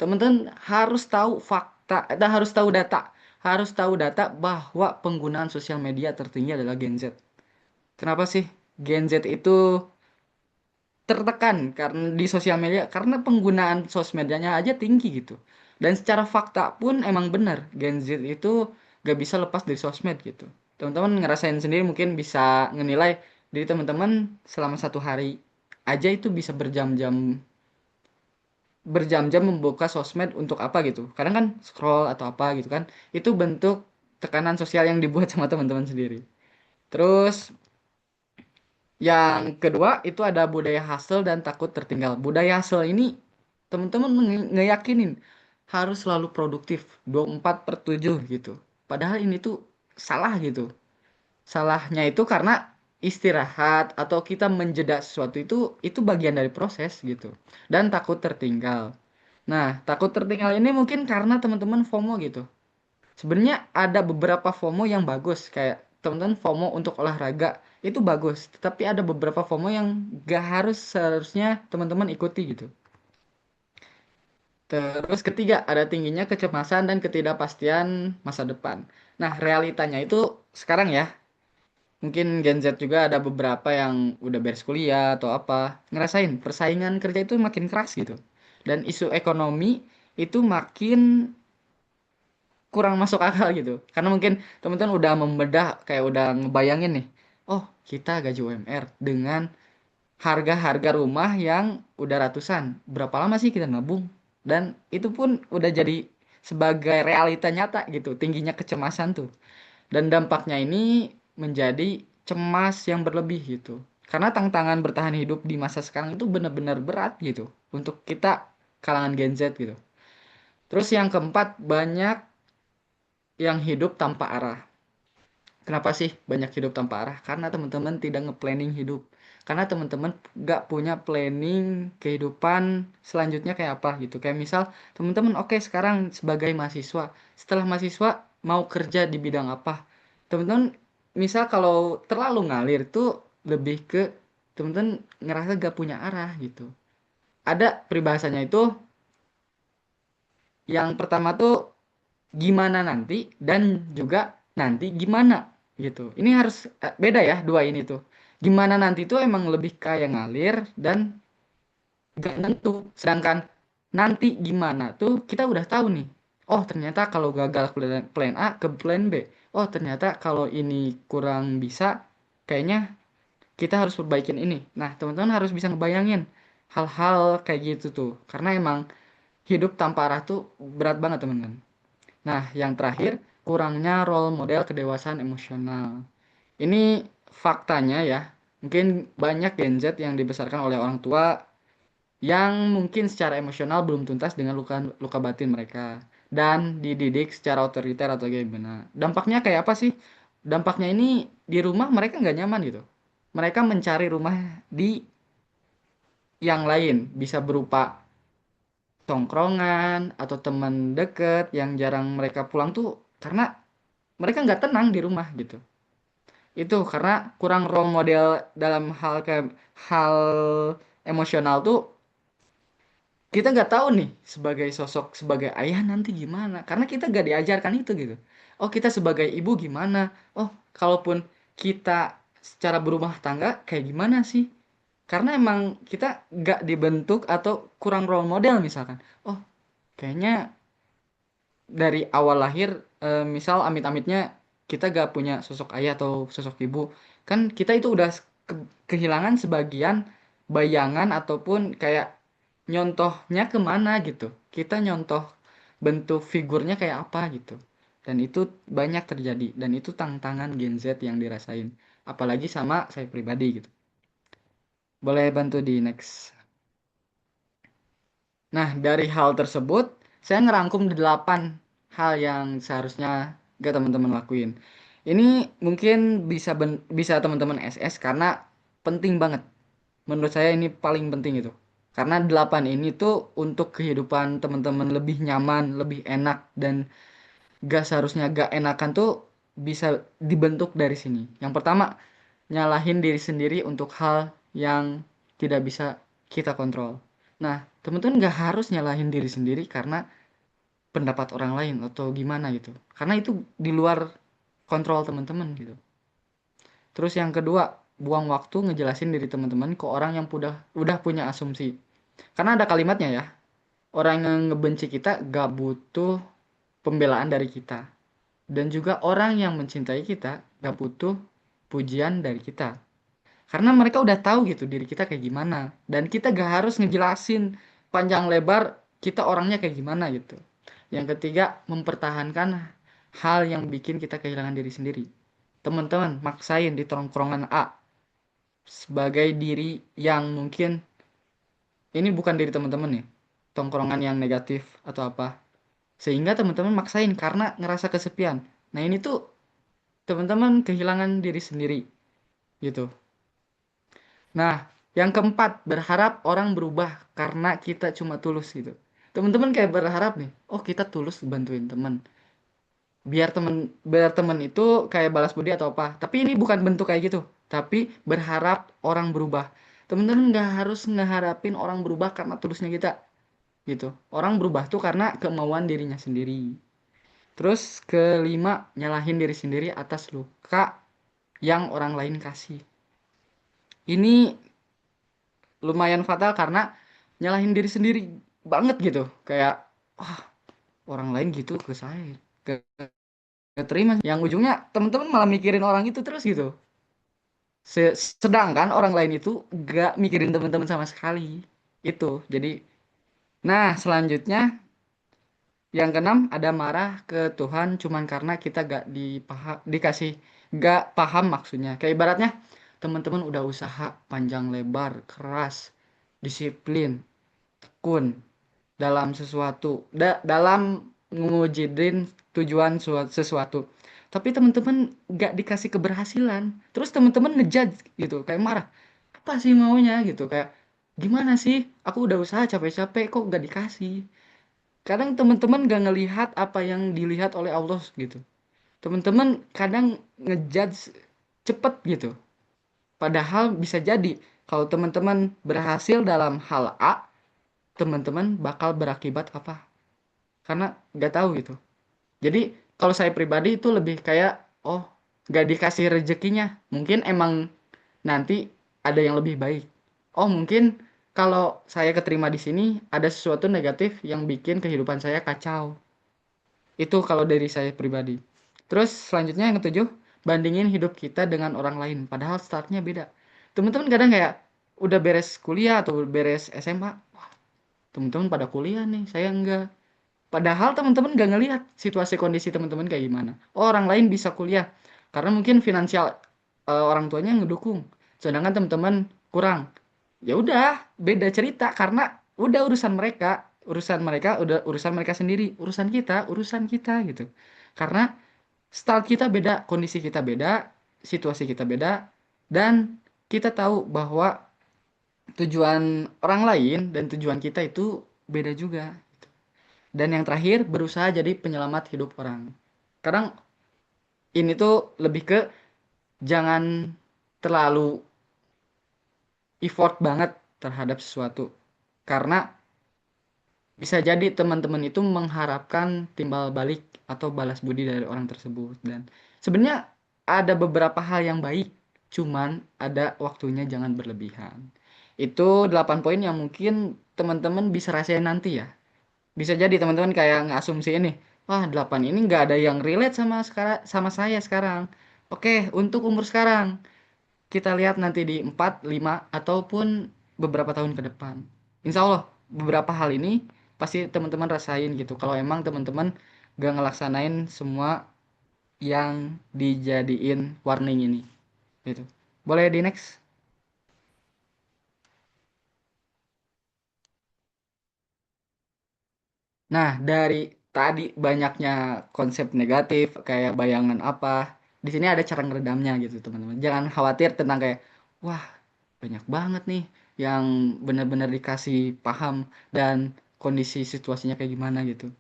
Teman-teman harus tahu fakta, dan harus tahu data. Harus tahu data bahwa penggunaan sosial media tertinggi adalah Gen Z. Kenapa sih Gen Z itu tertekan karena di sosial media karena penggunaan sosmednya aja tinggi gitu. Dan secara fakta pun emang benar Gen Z itu gak bisa lepas dari sosmed gitu. Teman-teman ngerasain sendiri mungkin bisa ngenilai dari teman-teman selama 1 hari aja itu bisa berjam-jam membuka sosmed untuk apa gitu. Kadang kan scroll atau apa gitu kan. Itu bentuk tekanan sosial yang dibuat sama teman-teman sendiri. Terus yang kedua itu ada budaya hustle dan takut tertinggal. Budaya hustle ini teman-teman ngeyakinin harus selalu produktif 24/7 gitu. Padahal ini tuh salah gitu. Salahnya itu karena istirahat atau kita menjeda sesuatu itu bagian dari proses gitu. Dan takut tertinggal. Nah, takut tertinggal ini mungkin karena teman-teman FOMO gitu. Sebenarnya ada beberapa FOMO yang bagus kayak teman-teman FOMO untuk olahraga itu bagus. Tetapi ada beberapa FOMO yang gak harus seharusnya teman-teman ikuti gitu. Terus ketiga, ada tingginya kecemasan dan ketidakpastian masa depan. Nah, realitanya itu sekarang ya, mungkin Gen Z juga ada beberapa yang udah beres kuliah atau apa, ngerasain persaingan kerja itu makin keras gitu. Dan isu ekonomi itu makin kurang masuk akal gitu. Karena mungkin teman-teman udah membedah, kayak udah ngebayangin nih, oh kita gaji UMR dengan harga-harga rumah yang udah ratusan. Berapa lama sih kita nabung? Dan itu pun udah jadi sebagai realita nyata gitu, tingginya kecemasan tuh. Dan dampaknya ini menjadi cemas yang berlebih gitu. Karena tantangan bertahan hidup di masa sekarang itu benar-benar berat gitu untuk kita kalangan Gen Z gitu. Terus yang keempat, banyak yang hidup tanpa arah. Kenapa sih banyak hidup tanpa arah? Karena teman-teman tidak nge-planning hidup. Karena teman-teman gak punya planning kehidupan selanjutnya kayak apa gitu. Kayak misal teman-teman oke sekarang sebagai mahasiswa. Setelah mahasiswa mau kerja di bidang apa? Teman-teman misal kalau terlalu ngalir tuh lebih ke teman-teman ngerasa gak punya arah gitu. Ada peribahasanya itu yang pertama tuh gimana nanti dan juga nanti gimana gitu. Ini harus beda ya dua ini tuh. Gimana nanti tuh emang lebih kayak ngalir dan gak nentu. Sedangkan nanti gimana tuh kita udah tahu nih. Oh ternyata kalau gagal plan A ke plan B. Oh ternyata kalau ini kurang bisa kayaknya kita harus perbaikin ini. Nah teman-teman harus bisa ngebayangin hal-hal kayak gitu tuh. Karena emang hidup tanpa arah tuh berat banget teman-teman. Nah, yang terakhir, kurangnya role model kedewasaan emosional. Ini faktanya ya, mungkin banyak Gen Z yang dibesarkan oleh orang tua yang mungkin secara emosional belum tuntas dengan luka luka batin mereka dan dididik secara otoriter atau gimana. Dampaknya kayak apa sih? Dampaknya ini di rumah mereka nggak nyaman gitu. Mereka mencari rumah di yang lain, bisa berupa tongkrongan atau teman deket yang jarang mereka pulang tuh karena mereka nggak tenang di rumah gitu. Itu karena kurang role model dalam hal kayak hal emosional tuh kita nggak tahu nih sebagai sosok sebagai ayah nanti gimana karena kita nggak diajarkan itu gitu. Oh kita sebagai ibu gimana? Oh kalaupun kita secara berumah tangga kayak gimana sih? Karena emang kita nggak dibentuk atau kurang role model misalkan. Oh kayaknya dari awal lahir misal amit-amitnya kita gak punya sosok ayah atau sosok ibu kan kita itu udah kehilangan sebagian bayangan ataupun kayak nyontohnya kemana gitu kita nyontoh bentuk figurnya kayak apa gitu dan itu banyak terjadi dan itu tantangan Gen Z yang dirasain apalagi sama saya pribadi gitu boleh bantu di next. Nah, dari hal tersebut, saya ngerangkum 8 hal yang seharusnya gak teman-teman lakuin. Ini mungkin bisa teman-teman SS karena penting banget. Menurut saya ini paling penting itu. Karena 8 ini tuh untuk kehidupan teman-teman lebih nyaman, lebih enak, dan gak seharusnya gak enakan tuh bisa dibentuk dari sini. Yang pertama, nyalahin diri sendiri untuk hal yang tidak bisa kita kontrol. Nah, teman-teman nggak harus nyalahin diri sendiri karena pendapat orang lain atau gimana gitu. Karena itu di luar kontrol teman-teman gitu. Terus yang kedua, buang waktu ngejelasin diri teman-teman ke orang yang udah punya asumsi. Karena ada kalimatnya ya, orang yang ngebenci kita gak butuh pembelaan dari kita. Dan juga orang yang mencintai kita gak butuh pujian dari kita. Karena mereka udah tahu gitu diri kita kayak gimana. Dan kita gak harus ngejelasin panjang lebar kita orangnya kayak gimana gitu. Yang ketiga, mempertahankan hal yang bikin kita kehilangan diri sendiri. Teman-teman, maksain di tongkrongan A sebagai diri yang mungkin ini bukan diri teman-teman nih. Tongkrongan yang negatif atau apa. Sehingga teman-teman maksain karena ngerasa kesepian. Nah, ini tuh teman-teman kehilangan diri sendiri gitu. Nah, yang keempat, berharap orang berubah karena kita cuma tulus gitu. Teman-teman kayak berharap nih, oh kita tulus bantuin teman. Biar teman itu kayak balas budi atau apa. Tapi ini bukan bentuk kayak gitu. tapi berharap orang berubah. Teman-teman nggak harus ngeharapin orang berubah karena tulusnya kita gitu. Orang berubah tuh karena kemauan dirinya sendiri. Terus kelima, nyalahin diri sendiri atas luka yang orang lain kasih. Ini lumayan fatal karena nyalahin diri sendiri banget gitu. Kayak, wah, orang lain gitu ke saya. Gak terima. Yang ujungnya teman-teman malah mikirin orang itu terus gitu. Sedangkan orang lain itu gak mikirin teman-teman sama sekali. Itu. Jadi, nah selanjutnya yang keenam ada marah ke Tuhan cuman karena kita dikasih gak paham maksudnya. Kayak ibaratnya teman-teman udah usaha panjang lebar, keras, disiplin, tekun dalam sesuatu, dalam ngewujudin tujuan sesuatu. Tapi teman-teman gak dikasih keberhasilan. Terus teman-teman ngejudge gitu, kayak marah. Apa sih maunya gitu, kayak gimana sih? Aku udah usaha capek-capek kok gak dikasih. Kadang teman-teman gak ngelihat apa yang dilihat oleh Allah gitu. Teman-teman kadang ngejudge cepet gitu. Padahal bisa jadi kalau teman-teman berhasil dalam hal A, teman-teman bakal berakibat apa? Karena nggak tahu gitu. Jadi kalau saya pribadi itu lebih kayak, oh, nggak dikasih rezekinya. Mungkin emang nanti ada yang lebih baik. Oh, mungkin kalau saya keterima di sini ada sesuatu negatif yang bikin kehidupan saya kacau. Itu kalau dari saya pribadi. Terus selanjutnya yang ketujuh, bandingin hidup kita dengan orang lain. Padahal startnya beda. Teman-teman kadang kayak udah beres kuliah atau beres SMA, wah, teman-teman pada kuliah nih, saya enggak. Padahal teman-teman gak ngelihat situasi kondisi teman-teman kayak gimana. Oh, orang lain bisa kuliah karena mungkin finansial orang tuanya ngedukung. Sedangkan teman-teman kurang. Ya udah, beda cerita karena udah urusan mereka udah urusan mereka sendiri, urusan kita gitu. Karena style kita beda, kondisi kita beda, situasi kita beda, dan kita tahu bahwa tujuan orang lain dan tujuan kita itu beda juga. Dan yang terakhir, berusaha jadi penyelamat hidup orang. Kadang ini tuh lebih ke jangan terlalu effort banget terhadap sesuatu. Karena bisa jadi teman-teman itu mengharapkan timbal balik atau balas budi dari orang tersebut. Dan sebenarnya ada beberapa hal yang baik, cuman ada waktunya jangan berlebihan. Itu 8 poin yang mungkin teman-teman bisa rasain nanti ya. Bisa jadi teman-teman kayak ngasumsi ini, wah 8 ini nggak ada yang relate sama saya sekarang. Oke, untuk umur sekarang kita lihat nanti di 4, 5 ataupun beberapa tahun ke depan. Insya Allah beberapa hal ini pasti teman-teman rasain gitu. Kalau emang teman-teman gak ngelaksanain semua yang dijadiin warning ini gitu. Boleh di next? Nah, dari tadi banyaknya konsep negatif kayak bayangan apa, di sini ada cara ngeredamnya gitu, teman-teman. Jangan khawatir tentang kayak, wah, banyak banget nih yang benar-benar dikasih paham dan kondisi situasinya kayak gimana gitu.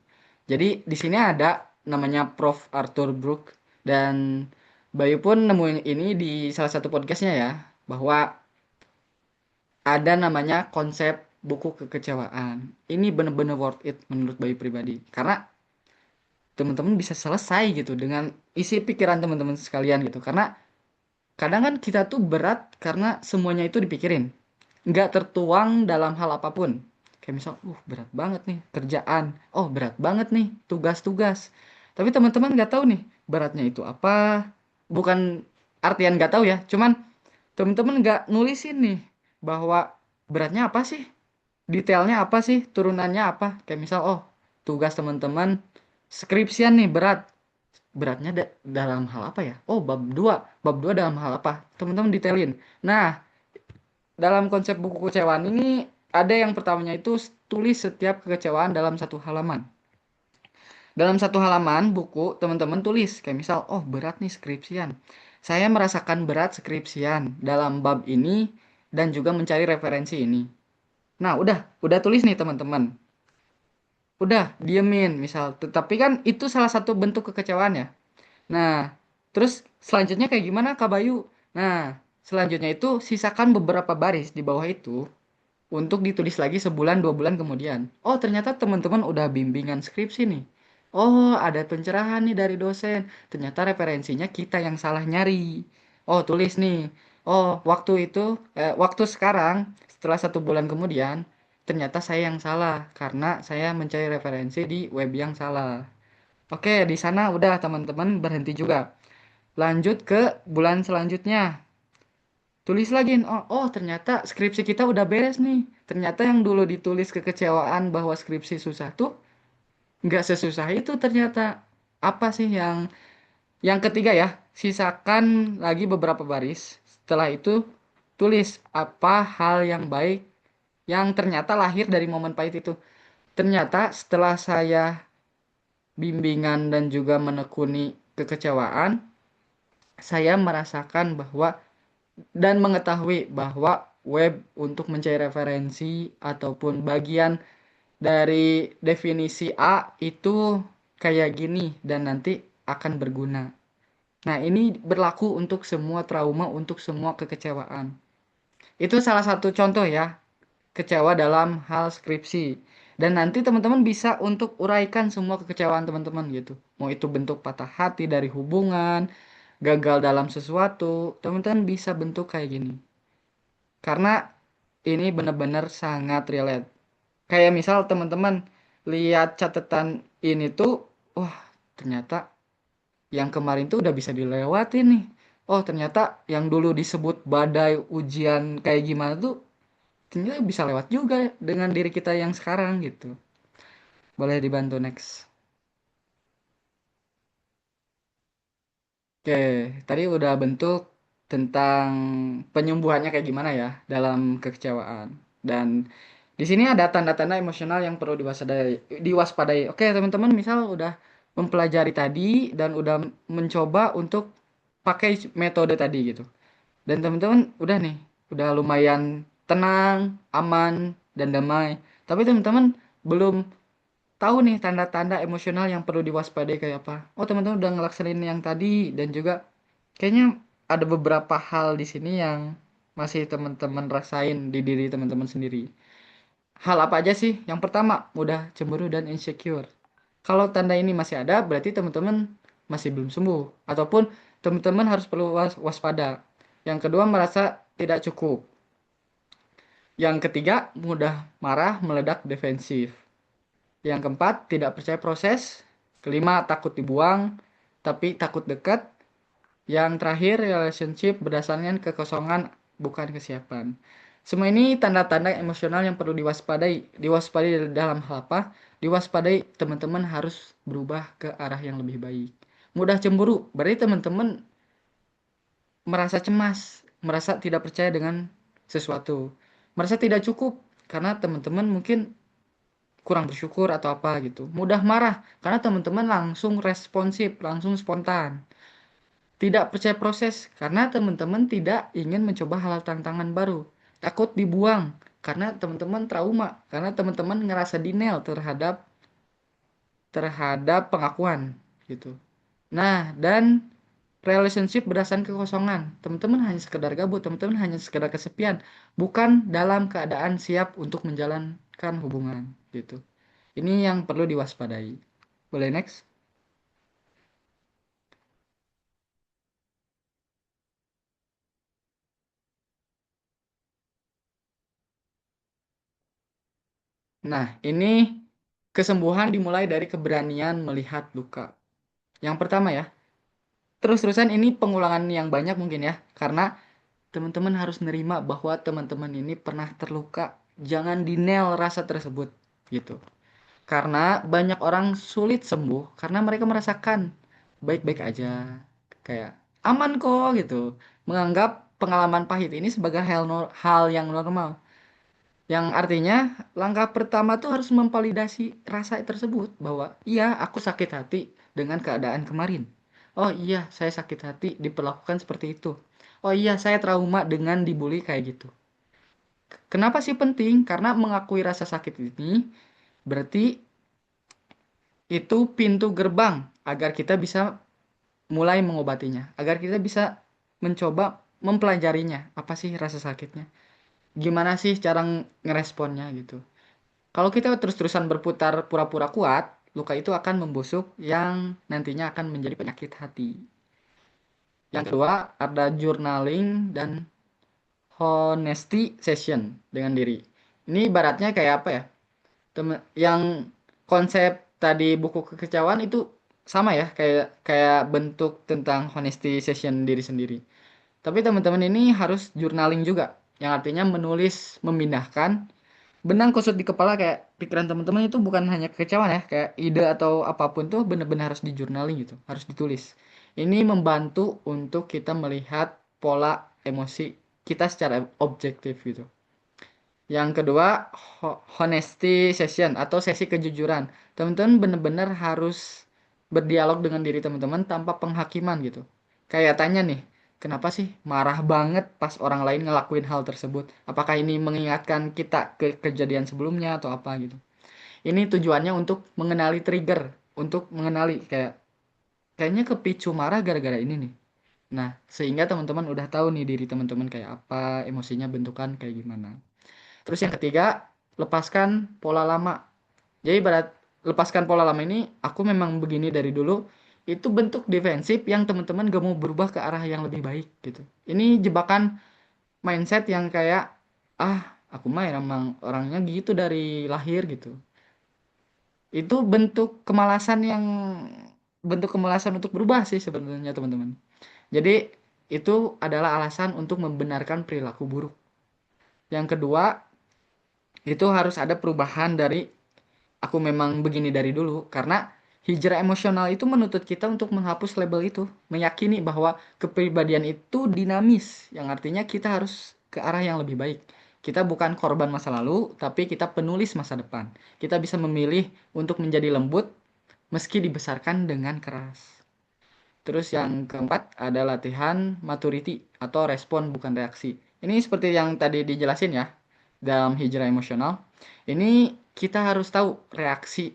Jadi di sini ada namanya Prof. Arthur Brook dan Bayu pun nemuin ini di salah satu podcastnya ya, bahwa ada namanya konsep buku kekecewaan. Ini bener-bener worth it menurut Bayu pribadi. Karena teman-teman bisa selesai gitu dengan isi pikiran teman-teman sekalian gitu. Karena kadang kan kita tuh berat karena semuanya itu dipikirin. Nggak tertuang dalam hal apapun. Kayak misal, berat banget nih kerjaan. Oh, berat banget nih tugas-tugas. Tapi teman-teman nggak tahu nih beratnya itu apa. Bukan artian nggak tahu ya. Cuman teman-teman nggak nulisin nih bahwa beratnya apa sih, detailnya apa sih, turunannya apa. Kayak misal, oh, tugas teman-teman skripsian nih beratnya dalam hal apa ya, oh, bab 2 dalam hal apa, teman-teman detailin. Nah, dalam konsep buku kekecewaan ini ada yang pertamanya itu tulis setiap kekecewaan dalam satu halaman. Dalam satu halaman buku, teman-teman tulis, kayak misal, oh, berat nih skripsian. Saya merasakan berat skripsian dalam bab ini dan juga mencari referensi ini. Nah, udah tulis nih teman-teman. Udah, diemin misal. Tapi kan itu salah satu bentuk kekecewaan ya. Nah, terus selanjutnya kayak gimana Kak Bayu? Nah, Selanjutnya itu sisakan beberapa baris di bawah itu untuk ditulis lagi sebulan 2 bulan kemudian. Oh, ternyata teman-teman udah bimbingan skripsi nih. Oh, ada pencerahan nih dari dosen. Ternyata referensinya kita yang salah nyari. Oh, tulis nih. Oh, waktu sekarang setelah 1 bulan kemudian, ternyata saya yang salah karena saya mencari referensi di web yang salah. Oke, di sana udah teman-teman berhenti juga. Lanjut ke bulan selanjutnya. Tulis lagi, oh ternyata skripsi kita udah beres nih. Ternyata yang dulu ditulis kekecewaan bahwa skripsi susah tuh nggak sesusah itu ternyata. Apa sih yang ketiga ya? Sisakan lagi beberapa baris. Setelah itu tulis apa hal yang baik yang ternyata lahir dari momen pahit itu. Ternyata setelah saya bimbingan dan juga menekuni kekecewaan, saya merasakan bahwa dan mengetahui bahwa web untuk mencari referensi ataupun bagian dari definisi A itu kayak gini dan nanti akan berguna. Nah, ini berlaku untuk semua trauma, untuk semua kekecewaan. Itu salah satu contoh ya, kecewa dalam hal skripsi. Dan nanti teman-teman bisa untuk uraikan semua kekecewaan teman-teman gitu. Mau itu bentuk patah hati dari hubungan, gagal dalam sesuatu, teman-teman bisa bentuk kayak gini. Karena ini benar-benar sangat relate. Kayak misal teman-teman lihat catatan ini tuh, wah ternyata yang kemarin tuh udah bisa dilewati nih. Oh ternyata yang dulu disebut badai ujian kayak gimana tuh, ternyata bisa lewat juga dengan diri kita yang sekarang gitu. Boleh dibantu next. Oke, tadi udah bentuk tentang penyembuhannya kayak gimana ya dalam kekecewaan. Dan di sini ada tanda-tanda emosional yang perlu diwaspadai. Oke, teman-teman misal udah mempelajari tadi dan udah mencoba untuk pakai metode tadi gitu. Dan teman-teman udah nih, udah lumayan tenang, aman, dan damai. Tapi teman-teman belum tahu nih tanda-tanda emosional yang perlu diwaspadai kayak apa. Oh, teman-teman udah ngelaksanain yang tadi dan juga kayaknya ada beberapa hal di sini yang masih teman-teman rasain di diri teman-teman sendiri. Hal apa aja sih? Yang pertama, mudah cemburu dan insecure. Kalau tanda ini masih ada, berarti teman-teman masih belum sembuh ataupun teman-teman harus perlu waspada. Yang kedua, merasa tidak cukup. Yang ketiga, mudah marah, meledak, defensif. Yang keempat, tidak percaya proses. Kelima, takut dibuang, tapi takut dekat. Yang terakhir, relationship berdasarkan kekosongan, bukan kesiapan. Semua ini tanda-tanda emosional yang perlu diwaspadai. Diwaspadai dalam hal apa? Diwaspadai teman-teman harus berubah ke arah yang lebih baik. Mudah cemburu, berarti teman-teman merasa cemas, merasa tidak percaya dengan sesuatu. Merasa tidak cukup, karena teman-teman mungkin kurang bersyukur atau apa gitu. Mudah marah karena teman-teman langsung responsif, langsung spontan. Tidak percaya proses karena teman-teman tidak ingin mencoba hal tantangan baru. Takut dibuang karena teman-teman trauma, karena teman-teman ngerasa denial terhadap terhadap pengakuan gitu. Nah, dan relationship berdasarkan kekosongan. Teman-teman hanya sekedar gabut, teman-teman hanya sekedar kesepian, bukan dalam keadaan siap untuk menjalankan hubungan gitu. Ini yang perlu diwaspadai. Boleh next? Nah, ini kesembuhan dimulai dari keberanian melihat luka. Yang pertama ya, terus-terusan ini pengulangan yang banyak mungkin ya, karena teman-teman harus nerima bahwa teman-teman ini pernah terluka. Jangan denial rasa tersebut, gitu. Karena banyak orang sulit sembuh karena mereka merasakan baik-baik aja, kayak aman kok gitu. Menganggap pengalaman pahit ini sebagai hal yang normal. Yang artinya langkah pertama tuh harus memvalidasi rasa tersebut bahwa iya aku sakit hati dengan keadaan kemarin. Oh iya saya sakit hati diperlakukan seperti itu. Oh iya saya trauma dengan dibully kayak gitu. Kenapa sih penting? Karena mengakui rasa sakit ini berarti itu pintu gerbang agar kita bisa mulai mengobatinya. Agar kita bisa mencoba mempelajarinya. Apa sih rasa sakitnya? Gimana sih cara ngeresponnya gitu. Kalau kita terus-terusan berputar pura-pura kuat, luka itu akan membusuk yang nantinya akan menjadi penyakit hati. Yang kedua, ada journaling dan honesty session dengan diri. Ini ibaratnya kayak apa ya? Yang konsep tadi buku kekecewaan itu sama ya, kayak kayak bentuk tentang honesty session diri sendiri. Tapi teman-teman ini harus journaling juga, yang artinya menulis, memindahkan benang kusut di kepala kayak pikiran teman-teman itu bukan hanya kekecewaan ya, kayak ide atau apapun tuh benar-benar harus di journaling gitu, harus ditulis. Ini membantu untuk kita melihat pola emosi kita secara objektif gitu. Yang kedua, honesty session atau sesi kejujuran. Teman-teman benar-benar harus berdialog dengan diri teman-teman tanpa penghakiman gitu. Kayak tanya nih, kenapa sih marah banget pas orang lain ngelakuin hal tersebut? Apakah ini mengingatkan kita ke kejadian sebelumnya atau apa gitu? Ini tujuannya untuk mengenali trigger, untuk mengenali kayaknya kepicu marah gara-gara ini nih. Nah, sehingga teman-teman udah tahu nih diri teman-teman kayak apa, emosinya bentukan kayak gimana. Terus yang ketiga, lepaskan pola lama. Jadi lepaskan pola lama ini, aku memang begini dari dulu, itu bentuk defensif yang teman-teman gak mau berubah ke arah yang lebih baik gitu. Ini jebakan mindset yang kayak, aku mah emang orangnya gitu dari lahir gitu. Itu bentuk kemalasan untuk berubah sih sebenarnya teman-teman. Jadi itu adalah alasan untuk membenarkan perilaku buruk. Yang kedua, itu harus ada perubahan dari aku memang begini dari dulu, karena hijrah emosional itu menuntut kita untuk menghapus label itu, meyakini bahwa kepribadian itu dinamis, yang artinya kita harus ke arah yang lebih baik. Kita bukan korban masa lalu, tapi kita penulis masa depan. Kita bisa memilih untuk menjadi lembut meski dibesarkan dengan keras. Terus yang keempat ada latihan maturity atau respon bukan reaksi. Ini seperti yang tadi dijelasin ya dalam hijrah emosional. Ini kita harus tahu reaksi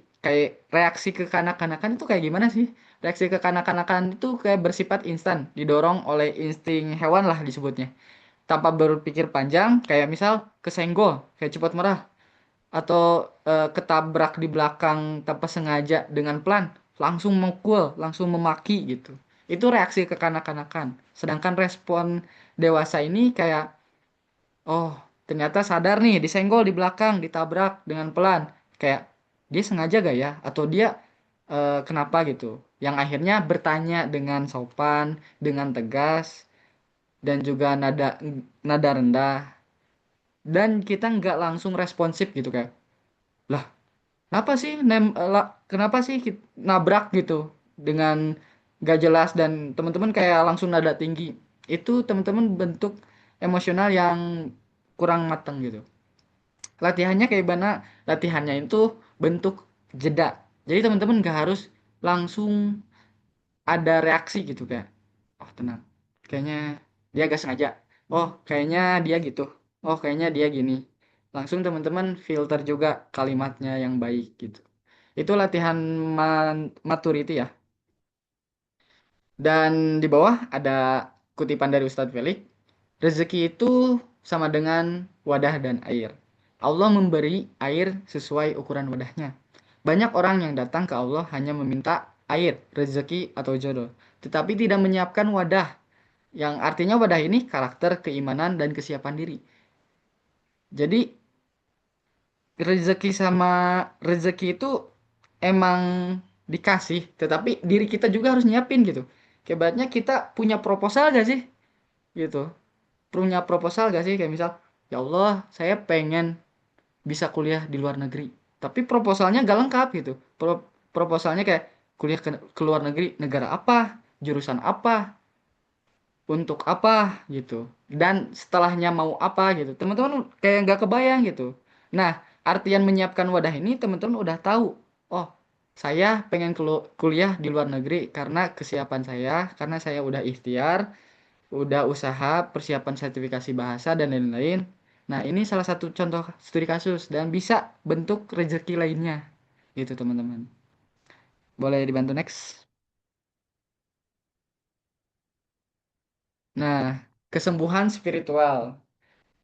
kekanak-kanakan itu kayak gimana sih? Reaksi kekanak-kanakan itu kayak bersifat instan, didorong oleh insting hewan lah disebutnya. Tanpa berpikir panjang, kayak misal kesenggol, kayak cepat marah, atau ketabrak di belakang tanpa sengaja dengan pelan, langsung mukul, langsung memaki gitu. Itu reaksi kekanak-kanakan. Sedangkan respon dewasa ini kayak, oh ternyata sadar nih disenggol di belakang, ditabrak dengan pelan. Kayak dia sengaja gak ya? Atau dia kenapa gitu? Yang akhirnya bertanya dengan sopan, dengan tegas, dan juga nada nada rendah. Dan kita nggak langsung responsif gitu kayak, lah kenapa sih kenapa sih nabrak gitu dengan gak jelas dan teman-teman kayak langsung nada tinggi. Itu teman-teman bentuk emosional yang kurang matang gitu. Latihannya kayak mana? Latihannya itu bentuk jeda. Jadi teman-teman gak harus langsung ada reaksi gitu kayak, oh tenang, kayaknya dia gak sengaja. Oh kayaknya dia gitu. Oh kayaknya dia gini. Langsung teman-teman filter juga kalimatnya yang baik gitu. Itu latihan maturity ya. Dan di bawah ada kutipan dari Ustadz Felix. Rezeki itu sama dengan wadah dan air. Allah memberi air sesuai ukuran wadahnya. Banyak orang yang datang ke Allah hanya meminta air, rezeki, atau jodoh. Tetapi tidak menyiapkan wadah. Yang artinya wadah ini karakter, keimanan, dan kesiapan diri. Jadi rezeki itu emang dikasih, tetapi diri kita juga harus nyiapin gitu. Kebatnya kita punya proposal gak sih? Gitu. Punya proposal gak sih? Kayak misal, ya Allah, saya pengen bisa kuliah di luar negeri. Tapi proposalnya gak lengkap gitu. Proposalnya kayak kuliah ke luar negeri, negara apa, jurusan apa, untuk apa gitu. Dan setelahnya mau apa gitu. Teman-teman kayak nggak kebayang gitu. Nah, artian menyiapkan wadah ini teman-teman udah tahu. Oh, saya pengen kuliah di luar negeri karena kesiapan saya, karena saya udah ikhtiar, udah usaha persiapan sertifikasi bahasa dan lain-lain. Nah, ini salah satu contoh studi kasus dan bisa bentuk rezeki lainnya. Gitu, teman-teman. Boleh dibantu next. Nah, kesembuhan spiritual.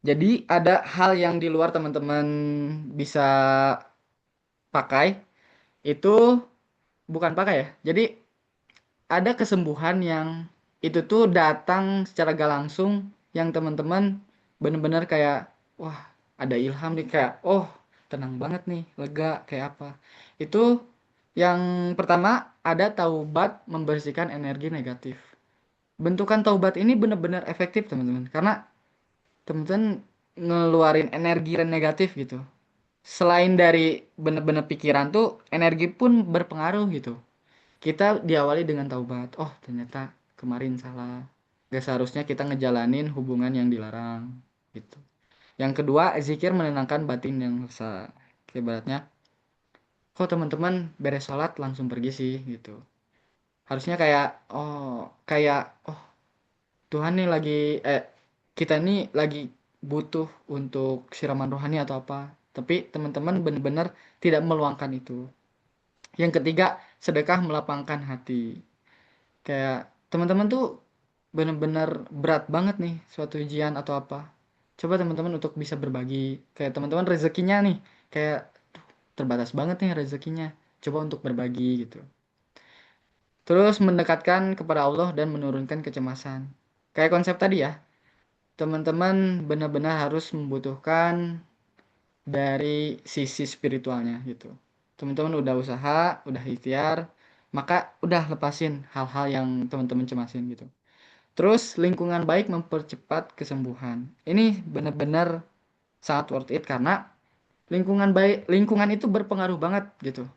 Jadi ada hal yang di luar teman-teman bisa pakai, itu bukan pakai ya. Jadi ada kesembuhan yang itu tuh datang secara gak langsung, yang teman-teman bener-bener kayak wah, ada ilham nih, kayak oh, tenang banget nih, lega kayak apa. Itu yang pertama, ada taubat membersihkan energi negatif. Bentukan taubat ini bener-bener efektif teman-teman, karena teman-teman ngeluarin energi negatif gitu. Selain dari bener-bener pikiran tuh, energi pun berpengaruh gitu. Kita diawali dengan taubat. Oh, ternyata kemarin salah. Gak seharusnya kita ngejalanin hubungan yang dilarang gitu. Yang kedua, zikir menenangkan batin yang resah. Kayak ibaratnya, kok teman-teman beres sholat langsung pergi sih gitu. Harusnya kayak, oh, Tuhan nih lagi, eh, kita nih lagi butuh untuk siraman rohani atau apa. Tapi teman-teman benar-benar tidak meluangkan itu. Yang ketiga, sedekah melapangkan hati. Kayak teman-teman tuh bener-bener berat banget nih suatu ujian atau apa. Coba teman-teman untuk bisa berbagi. Kayak teman-teman rezekinya nih, kayak "Duh, terbatas banget nih rezekinya. Coba untuk berbagi gitu. Terus mendekatkan kepada Allah dan menurunkan kecemasan. Kayak konsep tadi ya, teman-teman benar-benar harus membutuhkan dari sisi spiritualnya gitu. Teman-teman udah usaha, udah ikhtiar, maka udah lepasin hal-hal yang teman-teman cemasin gitu. Terus lingkungan baik mempercepat kesembuhan. Ini benar-benar sangat worth it, karena lingkungan itu berpengaruh banget gitu.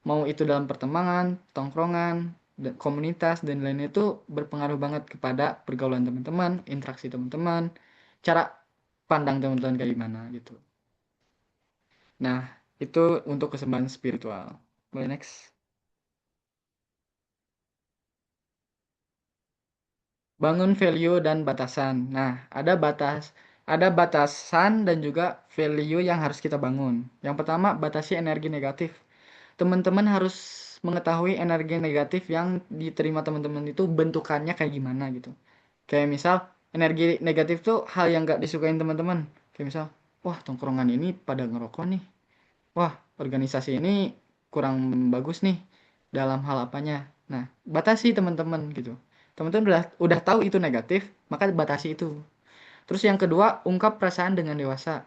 Mau itu dalam pertemanan, tongkrongan, komunitas dan lainnya, itu berpengaruh banget kepada pergaulan teman-teman, interaksi teman-teman, cara pandang teman-teman kayak gimana gitu. Nah, itu untuk kesembuhan spiritual. Boleh next. Bangun value dan batasan. Nah, ada batasan dan juga value yang harus kita bangun. Yang pertama, batasi energi negatif. Teman-teman harus mengetahui energi negatif yang diterima teman-teman itu bentukannya kayak gimana gitu. Kayak misal, energi negatif tuh hal yang gak disukain teman-teman. Kayak misal, wah, tongkrongan ini pada ngerokok nih. Wah, organisasi ini kurang bagus nih dalam hal apanya. Nah, batasi teman-teman gitu. Teman-teman udah tahu itu negatif, maka batasi itu. Terus yang kedua, ungkap perasaan dengan dewasa.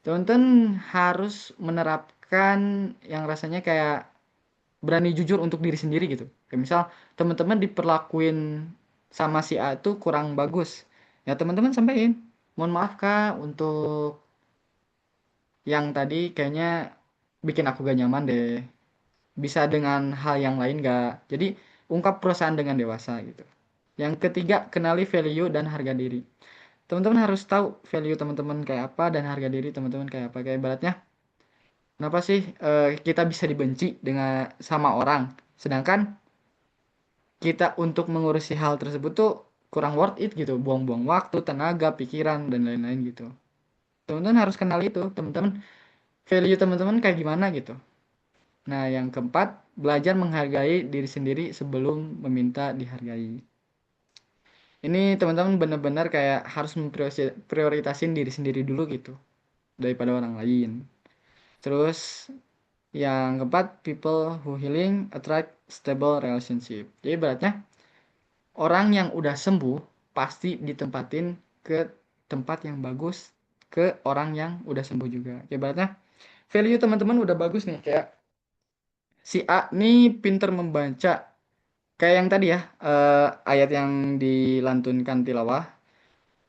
Teman-teman harus menerapkan yang rasanya kayak berani jujur untuk diri sendiri gitu. Kayak misal teman-teman diperlakuin sama si A itu kurang bagus. Ya teman-teman sampaikan, mohon maaf Kak untuk yang tadi kayaknya bikin aku gak nyaman deh. Bisa dengan hal yang lain gak? Jadi ungkap perasaan dengan dewasa gitu. Yang ketiga, kenali value dan harga diri. Teman-teman harus tahu value teman-teman kayak apa dan harga diri teman-teman kayak apa. Kayak ibaratnya, kenapa sih kita bisa dibenci dengan sama orang, sedangkan kita untuk mengurusi hal tersebut tuh kurang worth it gitu, buang-buang waktu, tenaga, pikiran dan lain-lain gitu. Teman-teman harus kenal itu, teman-teman value teman-teman kayak gimana gitu. Nah, yang keempat, belajar menghargai diri sendiri sebelum meminta dihargai. Ini teman-teman benar-benar kayak harus memprioritasin diri sendiri dulu gitu daripada orang lain. Terus yang keempat, people who healing attract stable relationship. Jadi beratnya orang yang udah sembuh pasti ditempatin ke tempat yang bagus, ke orang yang udah sembuh juga. Kayak beratnya value teman-teman udah bagus nih, kayak si A nih pinter membaca. Kayak yang tadi ya, ayat yang dilantunkan tilawah,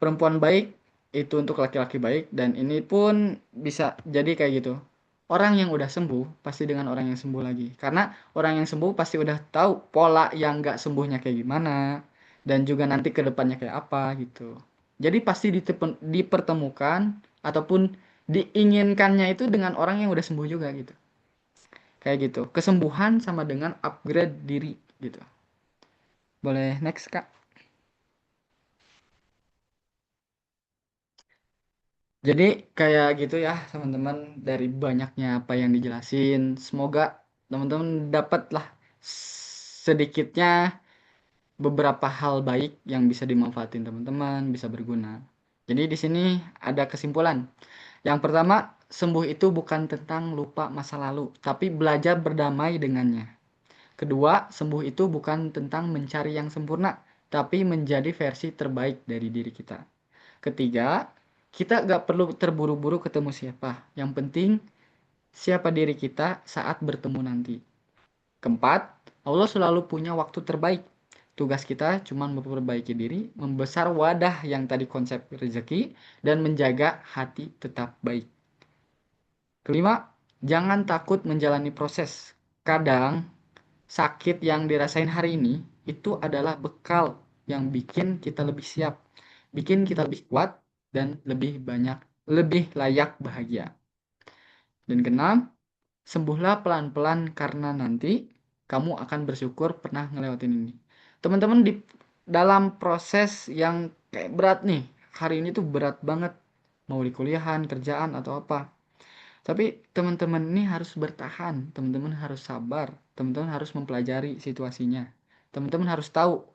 perempuan baik itu untuk laki-laki baik, dan ini pun bisa jadi kayak gitu. Orang yang udah sembuh pasti dengan orang yang sembuh lagi, karena orang yang sembuh pasti udah tahu pola yang nggak sembuhnya kayak gimana, dan juga nanti ke depannya kayak apa gitu. Jadi pasti dipertemukan ataupun diinginkannya itu dengan orang yang udah sembuh juga gitu. Kayak gitu. Kesembuhan sama dengan upgrade diri gitu. Boleh next, Kak. Jadi kayak gitu ya teman-teman, dari banyaknya apa yang dijelasin, semoga teman-teman dapat lah sedikitnya beberapa hal baik yang bisa dimanfaatin teman-teman, bisa berguna. Jadi di sini ada kesimpulan. Yang pertama, sembuh itu bukan tentang lupa masa lalu, tapi belajar berdamai dengannya. Kedua, sembuh itu bukan tentang mencari yang sempurna, tapi menjadi versi terbaik dari diri kita. Ketiga, kita gak perlu terburu-buru ketemu siapa. Yang penting, siapa diri kita saat bertemu nanti. Keempat, Allah selalu punya waktu terbaik. Tugas kita cuma memperbaiki diri, membesar wadah yang tadi konsep rezeki, dan menjaga hati tetap baik. Kelima, jangan takut menjalani proses. Kadang, sakit yang dirasain hari ini, itu adalah bekal yang bikin kita lebih siap, bikin kita lebih kuat, dan lebih layak bahagia. Dan keenam, sembuhlah pelan-pelan karena nanti kamu akan bersyukur pernah ngelewatin ini. Teman-teman di dalam proses yang kayak berat nih, hari ini tuh berat banget. Mau di kuliahan, kerjaan, atau apa. Tapi teman-teman ini harus bertahan, teman-teman harus sabar, teman-teman harus mempelajari situasinya. Teman-teman harus tahu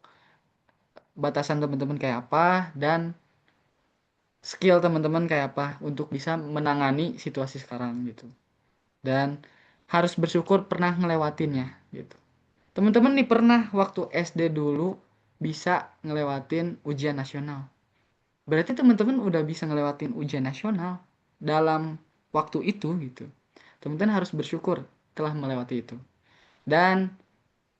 batasan teman-teman kayak apa dan skill teman-teman kayak apa untuk bisa menangani situasi sekarang gitu. Dan harus bersyukur pernah ngelewatinnya gitu. Teman-teman nih pernah waktu SD dulu bisa ngelewatin ujian nasional. Berarti teman-teman udah bisa ngelewatin ujian nasional dalam waktu itu gitu. Teman-teman harus bersyukur telah melewati itu. Dan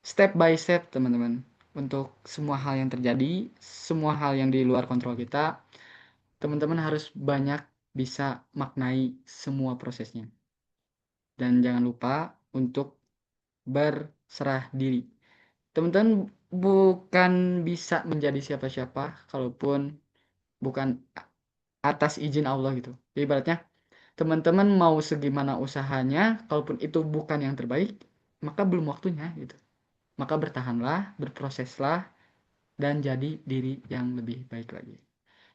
step by step teman-teman untuk semua hal yang terjadi, semua hal yang di luar kontrol kita, teman-teman harus banyak bisa maknai semua prosesnya. Dan jangan lupa untuk berserah diri. Teman-teman bukan bisa menjadi siapa-siapa kalaupun bukan atas izin Allah gitu. Jadi ibaratnya teman-teman mau segimana usahanya, kalaupun itu bukan yang terbaik, maka belum waktunya gitu. Maka bertahanlah, berproseslah, dan jadi diri yang lebih baik lagi.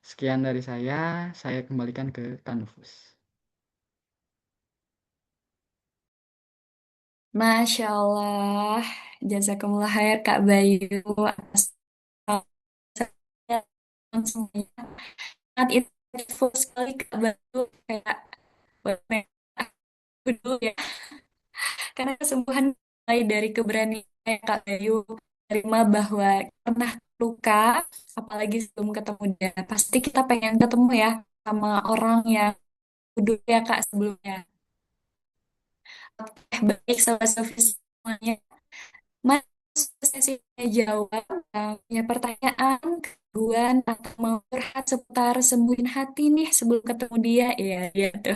Sekian dari saya kembalikan ke Kanufus. Masya Allah, jazakumullah khair Kak Bayu atas yang semuanya. Sangat insightful sekali Kak Bayu, kayak buat aku dulu ya, karena kesembuhan mulai dari keberanian kayak Kak Bayu, terima bahwa pernah luka, apalagi sebelum ketemu dia. Pasti kita pengen ketemu ya sama orang yang dulu ya Kak sebelumnya. Baik Sobat Sofi semuanya. Mas, sesi jawab ya pertanyaan, keraguan, atau mau curhat seputar sembuhin hati nih sebelum ketemu dia. Iya, gitu.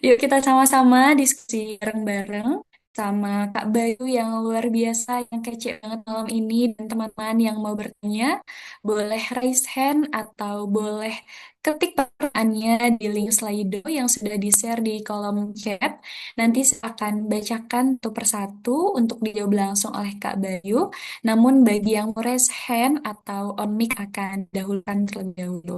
Yuk kita sama-sama diskusi bareng-bareng sama Kak Bayu yang luar biasa, yang kece banget malam ini. Dan teman-teman yang mau bertanya, boleh raise hand atau boleh ketik pertanyaannya di link Slido yang sudah di-share di kolom chat. Nanti saya akan bacakan satu persatu untuk dijawab langsung oleh Kak Bayu. Namun bagi yang mau raise hand atau on mic akan dahulukan terlebih dahulu.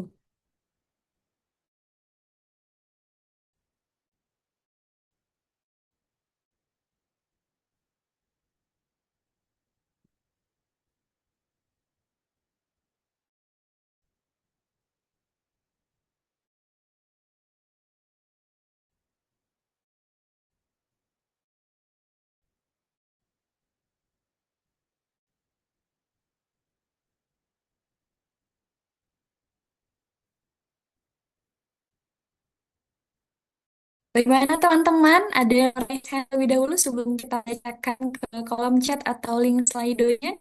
Bagaimana teman-teman? Ada yang raise hand terlebih dahulu sebelum kita bacakan ke kolom chat atau link Slido-nya?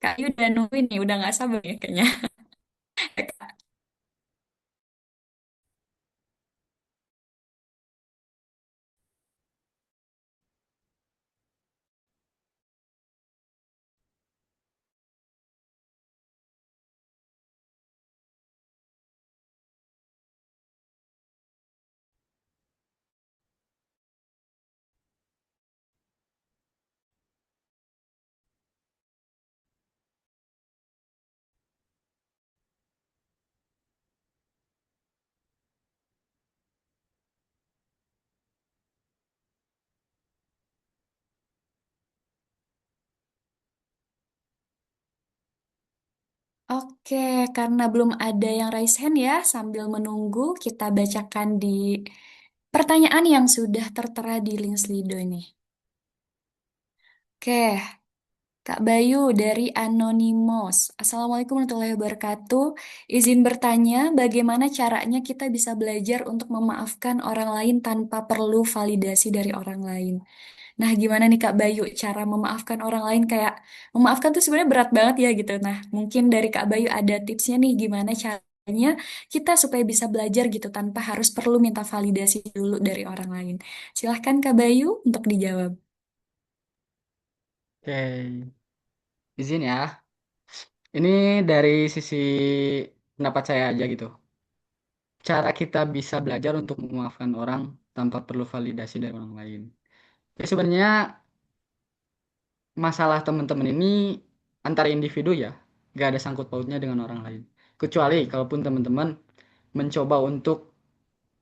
Kak Yu udah nungguin nih, udah nggak sabar ya kayaknya. Oke, karena belum ada yang raise hand ya, sambil menunggu kita bacakan di pertanyaan yang sudah tertera di link Slido ini. Oke, Kak Bayu dari Anonymous. Assalamualaikum warahmatullahi wabarakatuh. Izin bertanya, bagaimana caranya kita bisa belajar untuk memaafkan orang lain tanpa perlu validasi dari orang lain? Nah, gimana nih Kak Bayu cara memaafkan orang lain kayak memaafkan tuh sebenarnya berat banget ya gitu. Nah, mungkin dari Kak Bayu ada tipsnya nih gimana caranya kita supaya bisa belajar gitu tanpa harus perlu minta validasi dulu dari orang lain. Silahkan Kak Bayu untuk dijawab. Oke, izin ya. Ini dari sisi pendapat saya aja gitu. Cara kita bisa belajar untuk memaafkan orang tanpa perlu validasi dari orang lain. Ya sebenarnya masalah teman-teman ini antara individu ya, gak ada sangkut pautnya dengan orang lain. Kecuali kalaupun teman-teman mencoba untuk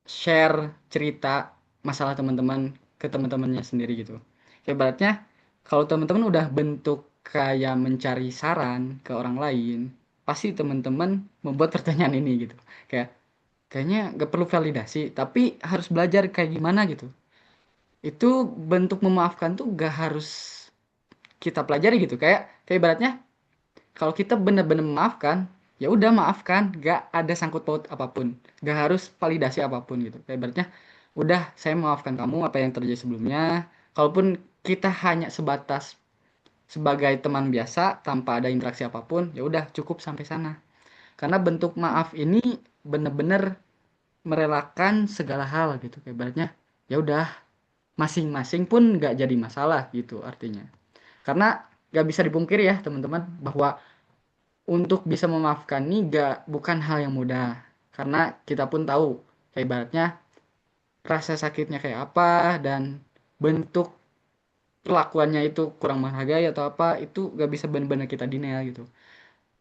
share cerita masalah teman-teman ke teman-temannya sendiri gitu. Kayak ibaratnya kalau teman-teman udah bentuk kayak mencari saran ke orang lain, pasti teman-teman membuat pertanyaan ini gitu. Kayak kayaknya gak perlu validasi, tapi harus belajar kayak gimana gitu. Itu bentuk memaafkan tuh gak harus kita pelajari gitu. Kayak ibaratnya kalau kita bener-bener memaafkan, ya udah maafkan, gak ada sangkut paut apapun, gak harus validasi apapun gitu. Kayak ibaratnya udah saya memaafkan kamu apa yang terjadi sebelumnya, kalaupun kita hanya sebatas sebagai teman biasa tanpa ada interaksi apapun, ya udah cukup sampai sana. Karena bentuk maaf ini bener-bener merelakan segala hal gitu. Kayak ibaratnya ya udah masing-masing pun gak jadi masalah gitu artinya. Karena gak bisa dipungkiri ya teman-teman bahwa untuk bisa memaafkan ini gak bukan hal yang mudah karena kita pun tahu kayak ibaratnya rasa sakitnya kayak apa dan bentuk perlakuannya itu kurang menghargai atau apa itu gak bisa benar-benar kita denial gitu.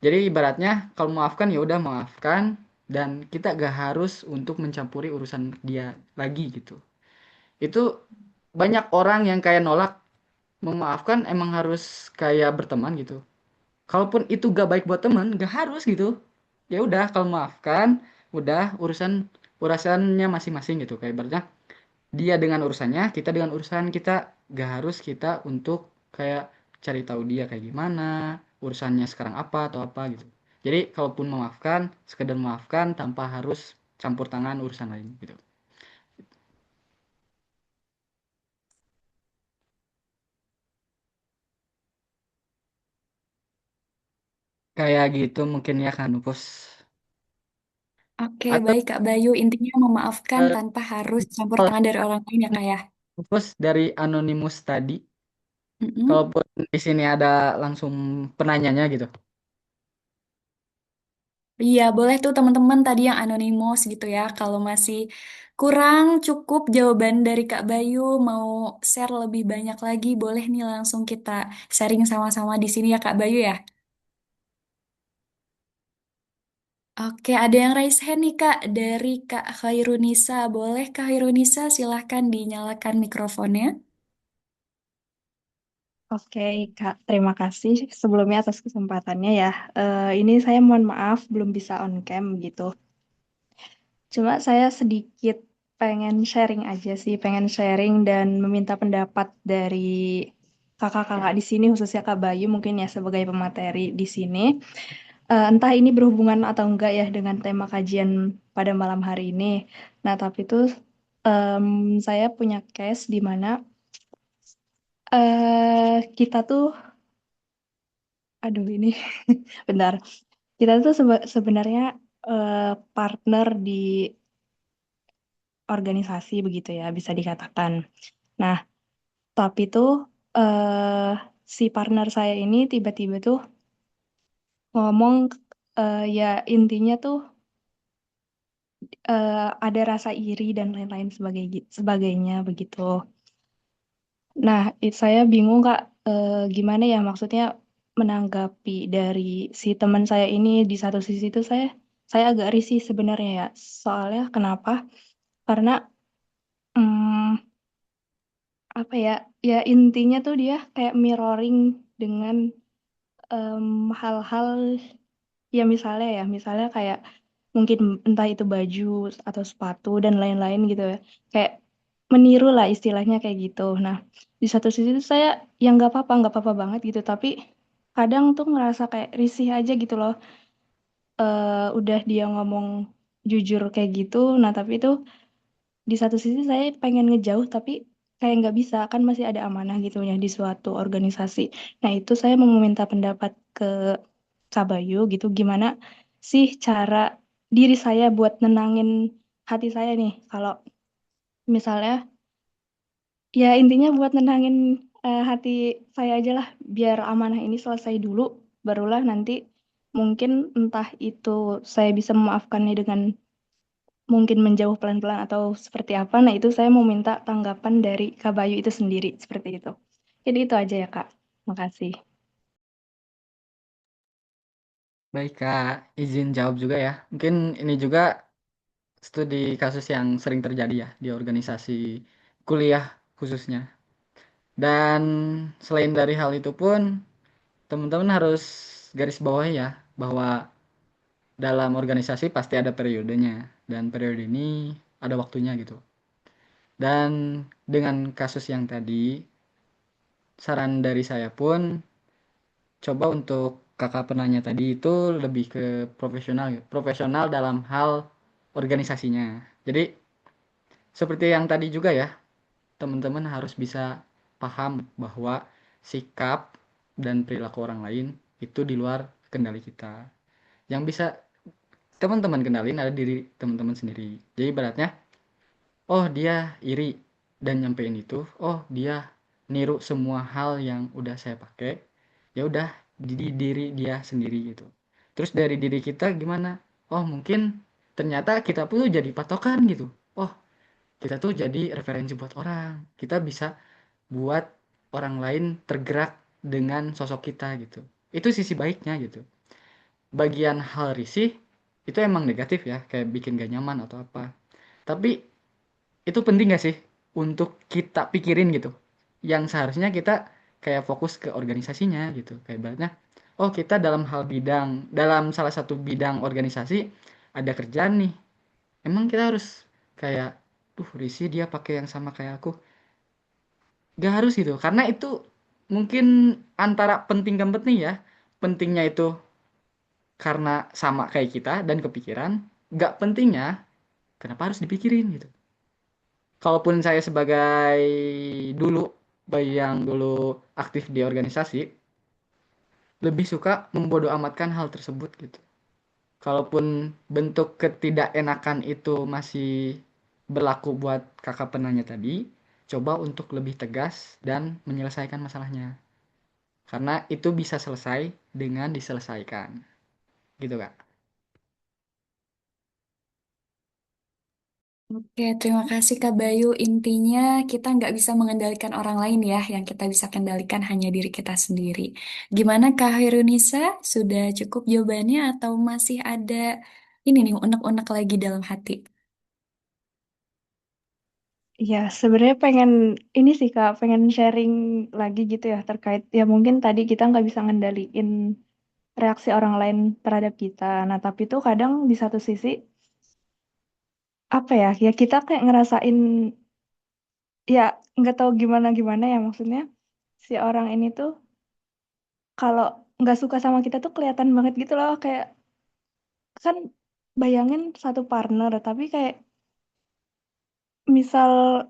Jadi ibaratnya kalau memaafkan ya udah maafkan dan kita gak harus untuk mencampuri urusan dia lagi gitu. Itu banyak orang yang kayak nolak memaafkan emang harus kayak berteman gitu. Kalaupun itu gak baik buat temen gak harus gitu, ya udah kalau maafkan udah urusannya masing-masing gitu. Kayak ibaratnya dia dengan urusannya kita dengan urusan kita, gak harus kita untuk kayak cari tahu dia kayak gimana urusannya sekarang apa atau apa gitu. Jadi kalaupun memaafkan sekedar memaafkan tanpa harus campur tangan urusan lain gitu, kayak gitu mungkin ya kan Nupus. Oke, Atau baik Kak Bayu. Intinya memaafkan eh, tanpa harus campur tangan dari orang lain ya Kak ya. Nupus dari Anonymous tadi, Mm-mm. kalaupun di sini ada langsung penanyanya gitu. Iya, boleh tuh teman-teman tadi yang anonimus gitu ya. Kalau masih kurang cukup jawaban dari Kak Bayu, mau share lebih banyak lagi, boleh nih langsung kita sharing sama-sama di sini ya Kak Bayu ya. Oke, ada yang raise hand nih Kak dari Kak Khairunisa. Boleh Kak Khairunisa silahkan dinyalakan mikrofonnya. Oke, Kak, terima kasih sebelumnya atas kesempatannya ya. Ini saya mohon maaf belum bisa on cam gitu. Cuma saya sedikit pengen sharing aja sih, pengen sharing dan meminta pendapat dari kakak-kakak di sini, khususnya Kak Bayu mungkin ya sebagai pemateri di sini. Entah ini berhubungan atau enggak ya dengan tema kajian pada malam hari ini. Nah, tapi tuh saya punya case di mana kita tuh, aduh ini, bentar. Kita tuh sebenarnya eh, partner di organisasi begitu ya, bisa dikatakan. Nah, tapi tuh eh, si partner saya ini tiba-tiba tuh ngomong ya intinya tuh ada rasa iri dan lain-lain sebagainya begitu. Nah, saya bingung Kak, gimana ya maksudnya menanggapi dari si teman saya ini di satu sisi itu saya agak risih sebenarnya ya. Soalnya kenapa? Karena hmm, apa ya? Ya intinya tuh dia kayak mirroring dengan hal-hal ya misalnya kayak mungkin entah itu baju atau sepatu dan lain-lain gitu ya. Kayak meniru lah istilahnya kayak gitu. Nah, di satu sisi tuh saya yang nggak apa-apa banget gitu. Tapi kadang tuh ngerasa kayak risih aja gitu loh. Udah dia ngomong jujur kayak gitu. Nah, tapi itu di satu sisi saya pengen ngejauh tapi kayak nggak bisa kan masih ada amanah gitu ya di suatu organisasi. Nah, itu saya mau meminta pendapat ke Kabayu gitu gimana sih cara diri saya buat nenangin hati saya nih kalau misalnya ya intinya buat nenangin hati saya aja lah biar amanah ini selesai dulu barulah nanti mungkin entah itu saya bisa memaafkannya dengan mungkin menjauh pelan-pelan atau seperti apa. Nah, itu saya mau minta tanggapan dari Kak Bayu itu sendiri seperti itu. Jadi itu aja ya, Kak. Makasih. Baik Kak, izin jawab juga ya. Mungkin ini juga studi kasus yang sering terjadi ya di organisasi kuliah khususnya. Dan selain dari hal itu pun, teman-teman harus garis bawahi ya bahwa dalam organisasi pasti ada periodenya dan periode ini ada waktunya gitu. Dan dengan kasus yang tadi, saran dari saya pun coba untuk kakak penanya tadi itu lebih ke profesional, gitu. Profesional dalam hal organisasinya. Jadi seperti yang tadi juga ya, teman-teman harus bisa paham bahwa sikap dan perilaku orang lain itu di luar kendali kita. Yang bisa teman-teman kendalin ada diri teman-teman sendiri. Jadi ibaratnya, oh dia iri dan nyampein itu, oh dia niru semua hal yang udah saya pakai, ya udah di diri dia sendiri gitu. Terus dari diri kita gimana? Oh mungkin ternyata kita pun jadi patokan gitu. Oh kita tuh jadi referensi buat orang. Kita bisa buat orang lain tergerak dengan sosok kita gitu. Itu sisi baiknya gitu. Bagian hal risih itu emang negatif ya, kayak bikin gak nyaman atau apa. Tapi itu penting gak sih untuk kita pikirin gitu. Yang seharusnya kita kayak fokus ke organisasinya gitu. Kayak ibaratnya, oh kita dalam hal bidang, dalam salah satu bidang organisasi ada kerjaan nih. Emang kita harus kayak, risih dia pakai yang sama kayak aku. Gak harus gitu, karena itu mungkin antara penting dan penting ya. Pentingnya itu karena sama kayak kita dan kepikiran, gak pentingnya kenapa harus dipikirin gitu. Kalaupun saya sebagai dulu bayi yang dulu aktif di organisasi, lebih suka membodoh amatkan hal tersebut gitu. Kalaupun bentuk ketidakenakan itu masih berlaku buat kakak penanya tadi, coba untuk lebih tegas dan menyelesaikan masalahnya. Karena itu bisa selesai dengan diselesaikan. Gitu, Kak. Oke, terima kasih Kak Bayu. Intinya kita nggak bisa mengendalikan orang lain ya, yang kita bisa kendalikan hanya diri kita sendiri. Gimana Kak Hirunisa? Sudah cukup jawabannya atau masih ada ini nih unek-unek lagi dalam hati? Ya, sebenarnya pengen ini sih Kak, pengen sharing lagi gitu ya terkait ya mungkin tadi kita nggak bisa ngendaliin reaksi orang lain terhadap kita. Nah, tapi tuh kadang di satu sisi apa ya, ya kita kayak ngerasain ya nggak tahu gimana-gimana ya maksudnya si orang ini tuh kalau nggak suka sama kita tuh kelihatan banget gitu loh kayak kan bayangin satu partner tapi kayak misal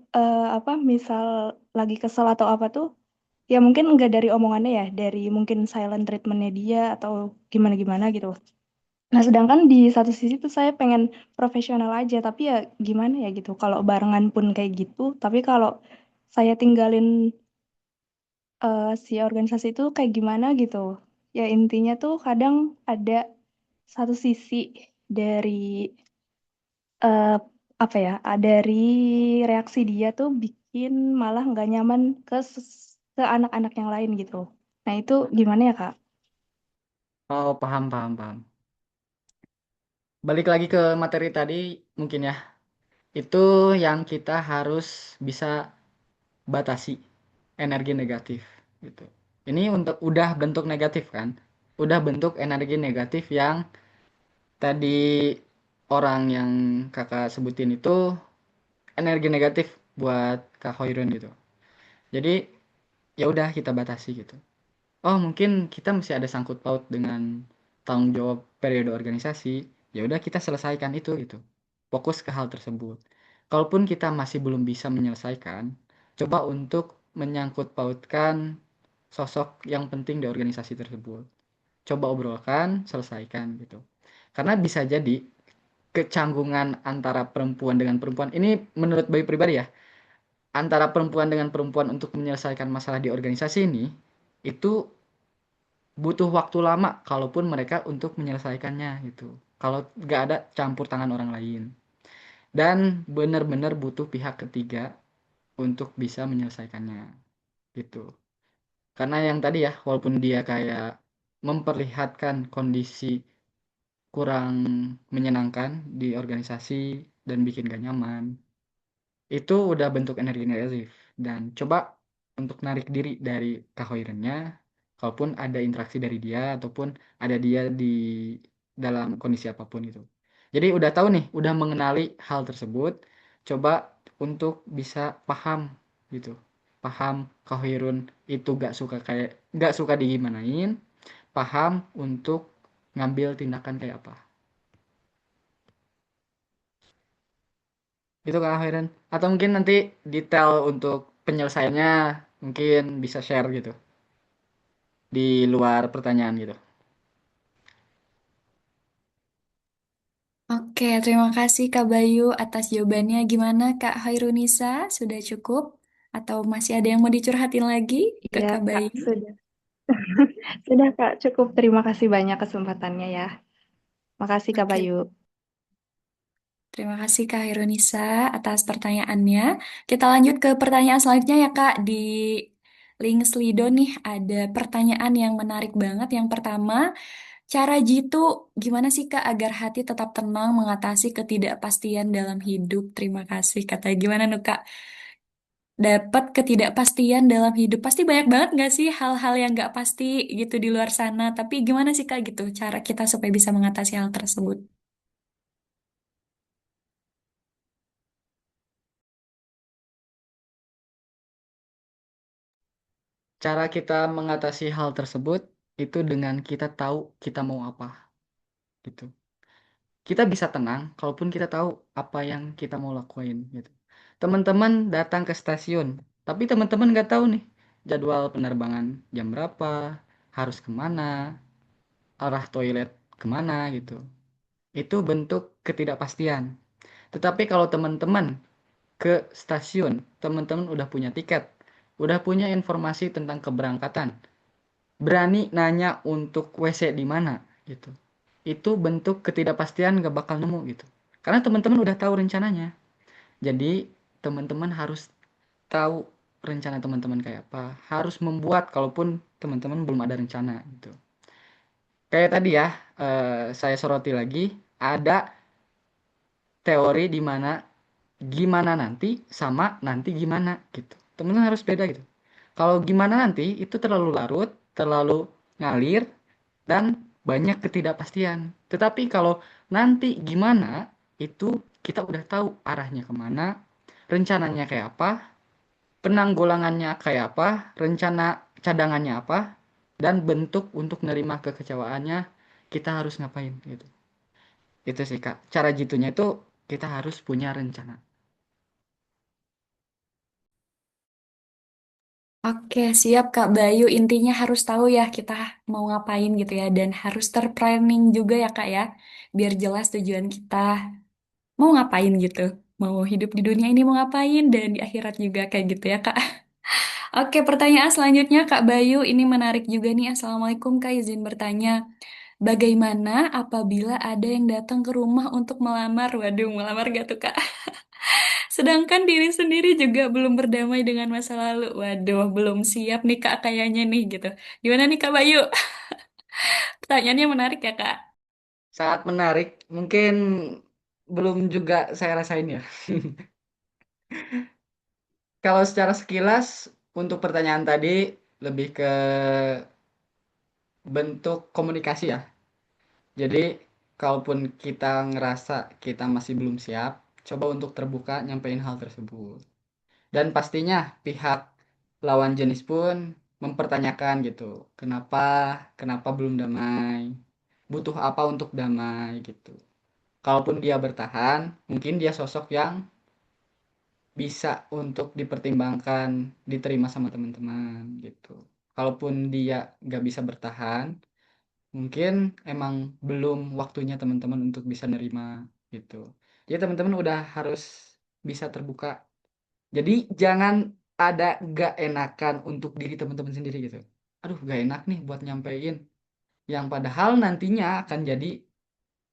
apa misal lagi kesel atau apa tuh ya mungkin nggak dari omongannya ya dari mungkin silent treatmentnya dia atau gimana gimana gitu. Nah sedangkan di satu sisi tuh saya pengen profesional aja tapi ya gimana ya gitu kalau barengan pun kayak gitu tapi kalau saya tinggalin si organisasi itu kayak gimana gitu ya intinya tuh kadang ada satu sisi dari eh, apa ya dari reaksi dia tuh bikin malah nggak nyaman ke anak-anak yang lain gitu. Nah itu gimana ya Kak? Oh, paham, paham, paham. Balik lagi ke materi tadi mungkin ya. Itu yang kita harus bisa batasi energi negatif gitu. Ini untuk udah bentuk negatif kan. udah bentuk energi negatif yang tadi orang yang kakak sebutin itu energi negatif buat Kak Hoirun gitu. Jadi ya udah kita batasi gitu. Oh mungkin kita masih ada sangkut paut dengan tanggung jawab periode organisasi, ya udah kita selesaikan itu gitu. Fokus ke hal tersebut. Kalaupun kita masih belum bisa menyelesaikan, coba untuk menyangkut pautkan sosok yang penting di organisasi tersebut. Coba obrolkan, selesaikan gitu. Karena bisa jadi kecanggungan antara perempuan dengan perempuan ini menurut Bayu pribadi ya, antara perempuan dengan perempuan untuk menyelesaikan masalah di organisasi ini itu butuh waktu lama kalaupun mereka untuk menyelesaikannya gitu. Kalau nggak ada campur tangan orang lain. Dan benar-benar butuh pihak ketiga untuk bisa menyelesaikannya gitu. Karena yang tadi ya, walaupun dia kayak memperlihatkan kondisi kurang menyenangkan di organisasi dan bikin gak nyaman, itu udah bentuk energi negatif. Dan coba untuk narik diri dari kekhawatirannya, kalaupun ada interaksi dari dia ataupun ada dia di dalam kondisi apapun itu. Jadi udah tahu nih, udah mengenali hal tersebut, coba untuk bisa paham gitu. Paham Kahirun itu gak suka digimanain, paham untuk ngambil tindakan kayak apa. Gitu Kak Khairan. Atau mungkin nanti detail untuk penyelesaiannya mungkin bisa share gitu di luar pertanyaan gitu. Oke, terima kasih Kak Bayu atas jawabannya. Gimana Kak Hairunisa? Sudah cukup? Atau masih ada yang mau dicurhatin lagi ke Iya, Kak Kak, Bayu? sudah. Sudah, Kak, cukup. Terima kasih banyak kesempatannya ya. Makasih, Kak Oke, Bayu. terima kasih Kak Hairunisa atas pertanyaannya. Kita lanjut ke pertanyaan selanjutnya ya Kak. Di link Slido nih ada pertanyaan yang menarik banget. Yang pertama, cara jitu gimana sih Kak agar hati tetap tenang mengatasi ketidakpastian dalam hidup? Terima kasih. Katanya gimana nih Kak? Dapat ketidakpastian dalam hidup. Pasti banyak banget nggak sih hal-hal yang nggak pasti gitu di luar sana. Tapi gimana sih Kak gitu cara kita supaya bisa mengatasi hal tersebut? Cara kita mengatasi hal tersebut itu dengan kita tahu kita mau apa gitu. Kita bisa tenang kalaupun kita tahu apa yang kita mau lakuin gitu. Teman-teman datang ke stasiun, tapi teman-teman nggak tahu nih jadwal penerbangan jam berapa, harus kemana, arah toilet kemana gitu. Itu bentuk ketidakpastian. Tetapi kalau teman-teman ke stasiun, teman-teman udah punya tiket, udah punya informasi tentang keberangkatan, berani nanya untuk WC di mana gitu. Itu bentuk ketidakpastian gak bakal nemu gitu. Karena teman-teman udah tahu rencananya. Jadi teman-teman harus tahu rencana teman-teman kayak apa. Harus membuat kalaupun teman-teman belum ada rencana gitu. Kayak tadi ya, saya soroti lagi, ada teori di mana gimana nanti sama nanti gimana gitu. Teman-teman harus beda gitu. Kalau gimana nanti itu terlalu larut, terlalu ngalir, dan banyak ketidakpastian. Tetapi kalau nanti gimana, itu kita udah tahu arahnya kemana, rencananya kayak apa, penanggulangannya kayak apa, rencana cadangannya apa, dan bentuk untuk menerima kekecewaannya kita harus ngapain gitu. Itu sih Kak. Cara jitunya itu kita harus punya rencana. Oke, siap Kak Bayu. Intinya harus tahu ya kita mau ngapain gitu ya. Dan harus terplanning juga ya Kak ya. Biar jelas tujuan kita mau ngapain gitu. Mau hidup di dunia ini mau ngapain. Dan di akhirat juga kayak gitu ya Kak. Oke, pertanyaan selanjutnya Kak Bayu. Ini menarik juga nih. Assalamualaikum Kak, izin bertanya. Bagaimana apabila ada yang datang ke rumah untuk melamar? Waduh, melamar gak tuh Kak? Sedangkan diri sendiri juga belum berdamai dengan masa lalu. Waduh, belum siap nih Kak kayaknya nih gitu. Gimana nih Kak Bayu? Pertanyaannya menarik ya Kak. Sangat menarik. Mungkin belum juga saya rasain ya. Kalau secara sekilas untuk pertanyaan tadi lebih ke bentuk komunikasi ya. Jadi, kalaupun kita ngerasa kita masih belum siap, coba untuk terbuka nyampein hal tersebut. Dan pastinya pihak lawan jenis pun mempertanyakan gitu, kenapa, kenapa belum damai, butuh apa untuk damai gitu. Kalaupun dia bertahan, mungkin dia sosok yang bisa untuk dipertimbangkan, diterima sama teman-teman gitu. Kalaupun dia nggak bisa bertahan, mungkin emang belum waktunya teman-teman untuk bisa nerima gitu. Jadi teman-teman udah harus bisa terbuka. Jadi jangan ada gak enakan untuk diri teman-teman sendiri gitu. Aduh, gak enak nih buat nyampein. Yang padahal nantinya akan jadi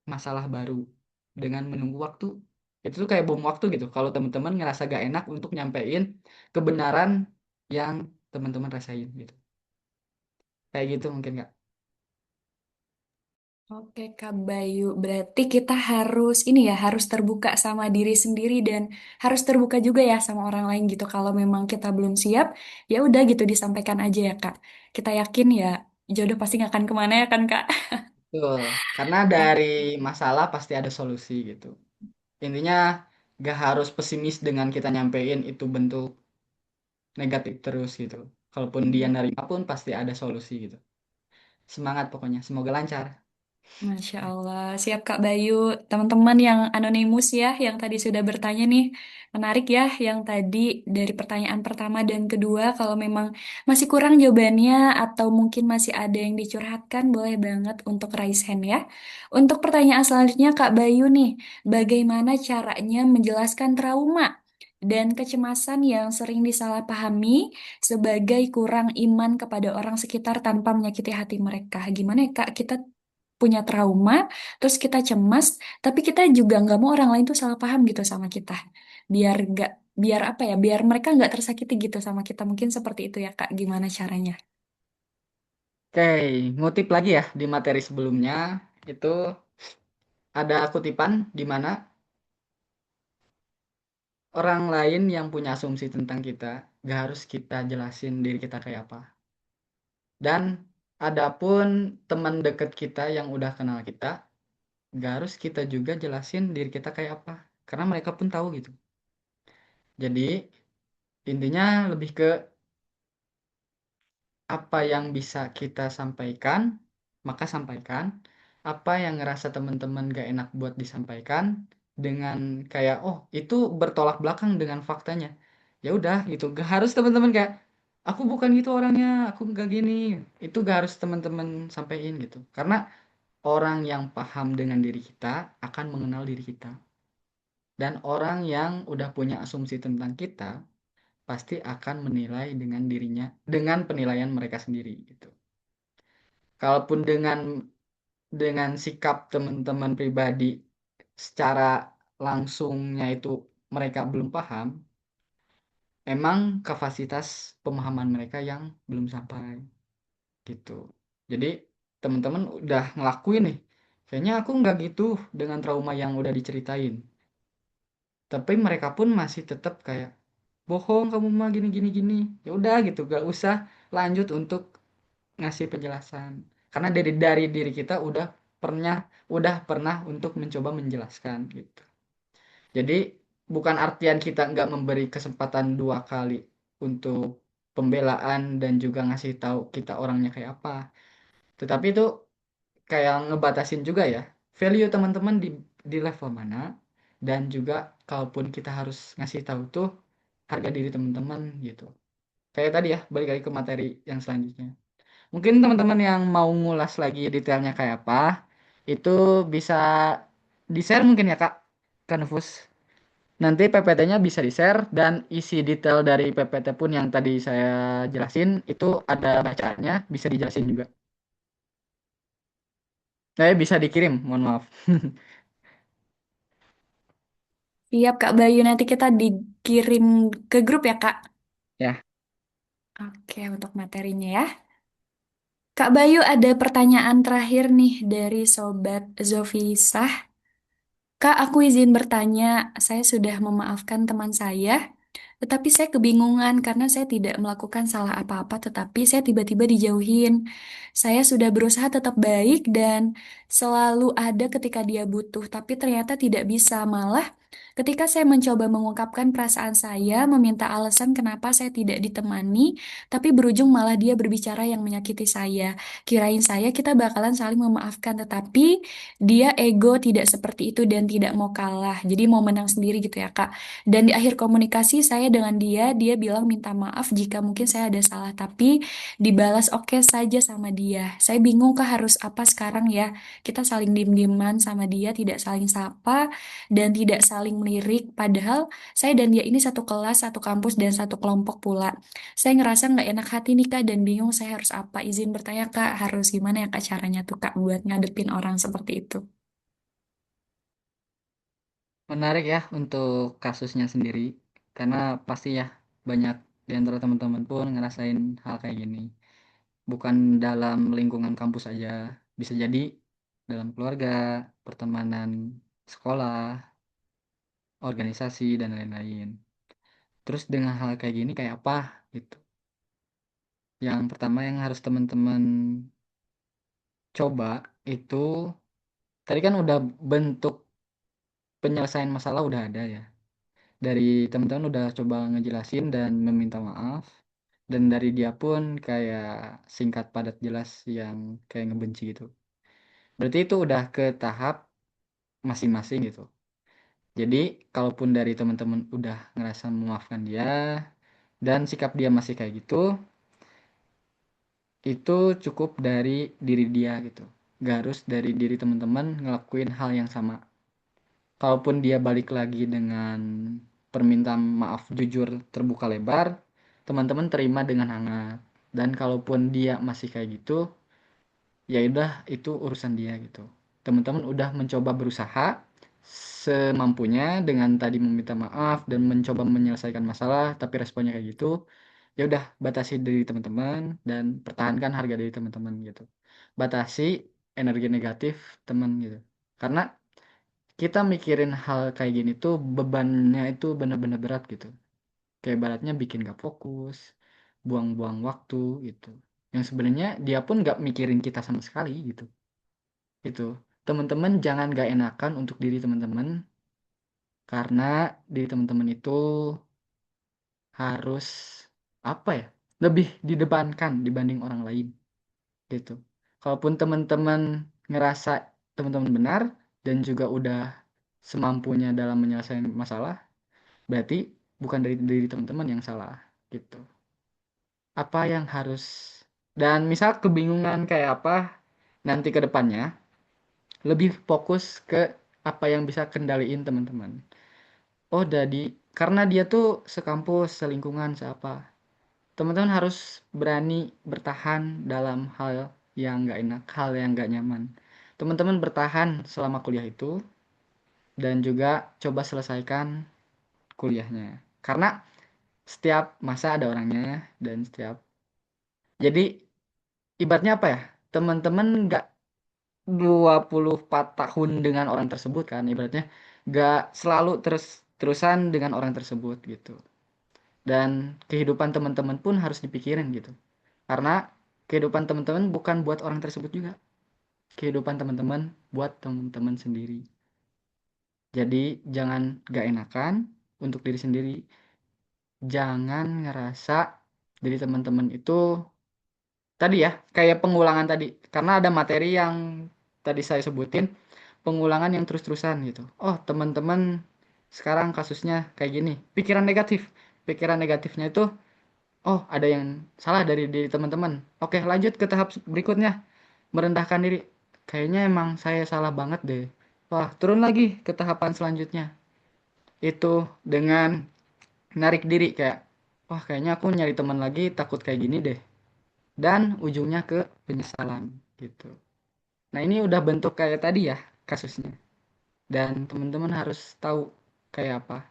masalah baru dengan menunggu waktu. Itu tuh kayak bom waktu gitu. Kalau teman-teman ngerasa gak enak untuk nyampein kebenaran yang teman-teman rasain gitu. Kayak gitu mungkin Kak. Oke, Kak Bayu. Berarti kita harus ini ya, harus terbuka sama diri sendiri dan harus terbuka juga ya sama orang lain gitu. Kalau memang kita belum siap, ya udah gitu disampaikan aja ya, Kak. Kita yakin ya jodoh pasti nggak akan kemana ya kan, Kak? Betul. Karena dari masalah pasti ada solusi gitu. Intinya gak harus pesimis dengan kita nyampein itu bentuk negatif terus gitu. Kalaupun dia nerima pun pasti ada solusi gitu. Semangat pokoknya, semoga lancar. Masya Allah, siap Kak Bayu. Teman-teman yang anonimus ya, yang tadi sudah bertanya nih, menarik ya yang tadi dari pertanyaan pertama dan kedua. Kalau memang masih kurang jawabannya atau mungkin masih ada yang dicurhatkan, boleh banget untuk raise hand ya. Untuk pertanyaan selanjutnya Kak Bayu nih, bagaimana caranya menjelaskan trauma dan kecemasan yang sering disalahpahami sebagai kurang iman kepada orang sekitar tanpa menyakiti hati mereka? Gimana ya Kak, kita punya trauma, terus kita cemas, tapi kita juga nggak mau orang lain tuh salah paham gitu sama kita. Biar nggak, biar apa ya, biar mereka nggak tersakiti gitu sama kita. Mungkin seperti itu ya Kak, gimana caranya? Oke, ngutip lagi ya di materi sebelumnya, itu ada kutipan di mana orang lain yang punya asumsi tentang kita, gak harus kita jelasin diri kita kayak apa. Dan adapun teman dekat kita yang udah kenal kita, gak harus kita juga jelasin diri kita kayak apa. Karena mereka pun tahu gitu. Jadi intinya lebih ke apa yang bisa kita sampaikan, maka sampaikan. Apa yang ngerasa teman-teman gak enak buat disampaikan dengan kayak, oh itu bertolak belakang dengan faktanya. Ya udah gitu, gak harus teman-teman kayak, aku bukan gitu orangnya, aku gak gini. Itu gak harus teman-teman sampaikan gitu. Karena orang yang paham dengan diri kita akan mengenal diri kita. Dan orang yang udah punya asumsi tentang kita pasti akan menilai dengan dirinya dengan penilaian mereka sendiri gitu. Kalaupun dengan sikap teman-teman pribadi secara langsungnya itu mereka belum paham, emang kapasitas pemahaman mereka yang belum sampai gitu. Jadi teman-teman udah ngelakuin nih, kayaknya aku nggak gitu dengan trauma yang udah diceritain. Tapi mereka pun masih tetap kayak bohong kamu mah gini gini gini. Ya udah gitu, gak usah lanjut untuk ngasih penjelasan. Karena dari diri kita udah pernah untuk mencoba menjelaskan gitu. Jadi bukan artian kita nggak memberi kesempatan dua kali untuk pembelaan dan juga ngasih tahu kita orangnya kayak apa. Tetapi itu kayak ngebatasin juga ya value teman-teman di level mana, dan juga kalaupun kita harus ngasih tahu tuh harga diri teman-teman gitu. Kayak tadi ya, balik lagi ke materi yang selanjutnya. Mungkin teman-teman yang mau ngulas lagi detailnya kayak apa, itu bisa di-share mungkin ya Kak, ke Nufus. Nanti PPT-nya bisa di-share dan isi detail dari PPT pun yang tadi saya jelasin itu ada bacaannya, bisa dijelasin juga. Bisa dikirim, mohon maaf. Siap Kak Bayu, nanti kita dikirim ke grup ya Kak. Ya, Oke, untuk materinya ya. Kak Bayu ada pertanyaan terakhir nih dari Sobat Zofisah. Kak, aku izin bertanya, saya sudah memaafkan teman saya. Tetapi saya kebingungan karena saya tidak melakukan salah apa-apa, tetapi saya tiba-tiba dijauhin. Saya sudah berusaha tetap baik dan selalu ada ketika dia butuh, tapi ternyata tidak bisa. Malah ketika saya mencoba mengungkapkan perasaan saya, meminta alasan kenapa saya tidak ditemani, tapi berujung malah dia berbicara yang menyakiti saya. Kirain saya kita bakalan saling memaafkan, tetapi dia ego tidak seperti itu dan tidak mau kalah. Jadi mau menang sendiri gitu ya, Kak. Dan di akhir komunikasi saya dengan dia, dia bilang minta maaf jika mungkin saya ada salah, tapi dibalas oke saja sama dia. Saya bingung Kak harus apa sekarang ya. Kita saling diem-dieman sama dia, tidak saling sapa, dan tidak saling melirik. Padahal saya dan dia ini satu kelas, satu kampus, dan satu kelompok pula. Saya ngerasa nggak enak hati nih Kak, dan bingung saya harus apa. Izin bertanya Kak, harus gimana ya Kak caranya tuh Kak buat ngadepin orang seperti itu? Menarik ya untuk kasusnya sendiri, karena pasti ya banyak di antara teman-teman pun ngerasain hal kayak gini. Bukan dalam lingkungan kampus aja, bisa jadi dalam keluarga, pertemanan, sekolah, organisasi, dan lain-lain. Terus dengan hal kayak gini kayak apa gitu? Yang pertama yang harus teman-teman coba itu, tadi kan udah bentuk penyelesaian masalah udah ada ya. Dari teman-teman udah coba ngejelasin dan meminta maaf. Dan dari dia pun kayak singkat padat jelas yang kayak ngebenci gitu. Berarti itu udah ke tahap masing-masing gitu. Jadi kalaupun dari teman-teman udah ngerasa memaafkan dia dan sikap dia masih kayak gitu, itu cukup dari diri dia gitu. Gak harus dari diri teman-teman ngelakuin hal yang sama. Kalaupun dia balik lagi dengan permintaan maaf jujur terbuka lebar, teman-teman terima dengan hangat. Dan kalaupun dia masih kayak gitu, ya udah itu urusan dia gitu. Teman-teman udah mencoba berusaha semampunya dengan tadi meminta maaf dan mencoba menyelesaikan masalah, tapi responnya kayak gitu. Ya udah batasi diri teman-teman dan pertahankan harga diri teman-teman gitu. Batasi energi negatif teman gitu. Karena kita mikirin hal kayak gini tuh bebannya itu benar-benar berat gitu. Kayak baratnya bikin gak fokus, buang-buang waktu gitu. Yang sebenarnya dia pun gak mikirin kita sama sekali gitu. Itu teman-teman jangan gak enakan untuk diri teman-teman karena diri teman-teman itu harus apa ya? Lebih didepankan dibanding orang lain gitu. Kalaupun teman-teman ngerasa teman-teman benar dan juga udah semampunya dalam menyelesaikan masalah, berarti bukan dari diri teman-teman yang salah gitu. Apa yang harus dan misal kebingungan kayak apa nanti ke depannya, lebih fokus ke apa yang bisa kendaliin teman-teman. Oh, jadi karena dia tuh sekampus, selingkungan, seapa. Teman-teman harus berani bertahan dalam hal yang nggak enak, hal yang nggak nyaman. Teman-teman bertahan selama kuliah itu dan juga coba selesaikan kuliahnya. Karena setiap masa ada orangnya dan setiap jadi ibaratnya apa ya? Teman-teman nggak 24 tahun dengan orang tersebut kan ibaratnya nggak selalu terus-terusan dengan orang tersebut gitu. Dan kehidupan teman-teman pun harus dipikirin gitu. Karena kehidupan teman-teman bukan buat orang tersebut juga. Kehidupan teman-teman buat teman-teman sendiri. Jadi jangan gak enakan untuk diri sendiri. Jangan ngerasa diri teman-teman itu tadi ya kayak pengulangan tadi. Karena ada materi yang tadi saya sebutin pengulangan yang terus-terusan gitu. Oh teman-teman sekarang kasusnya kayak gini. Pikiran negatif. Pikiran negatifnya itu oh ada yang salah dari diri teman-teman. Oke lanjut ke tahap berikutnya. Merendahkan diri. Kayaknya emang saya salah banget deh. Wah, turun lagi ke tahapan selanjutnya. Itu dengan narik diri kayak, wah kayaknya aku nyari teman lagi takut kayak gini deh. Dan ujungnya ke penyesalan gitu. Nah ini udah bentuk kayak tadi ya kasusnya. Dan teman-teman harus tahu kayak apa.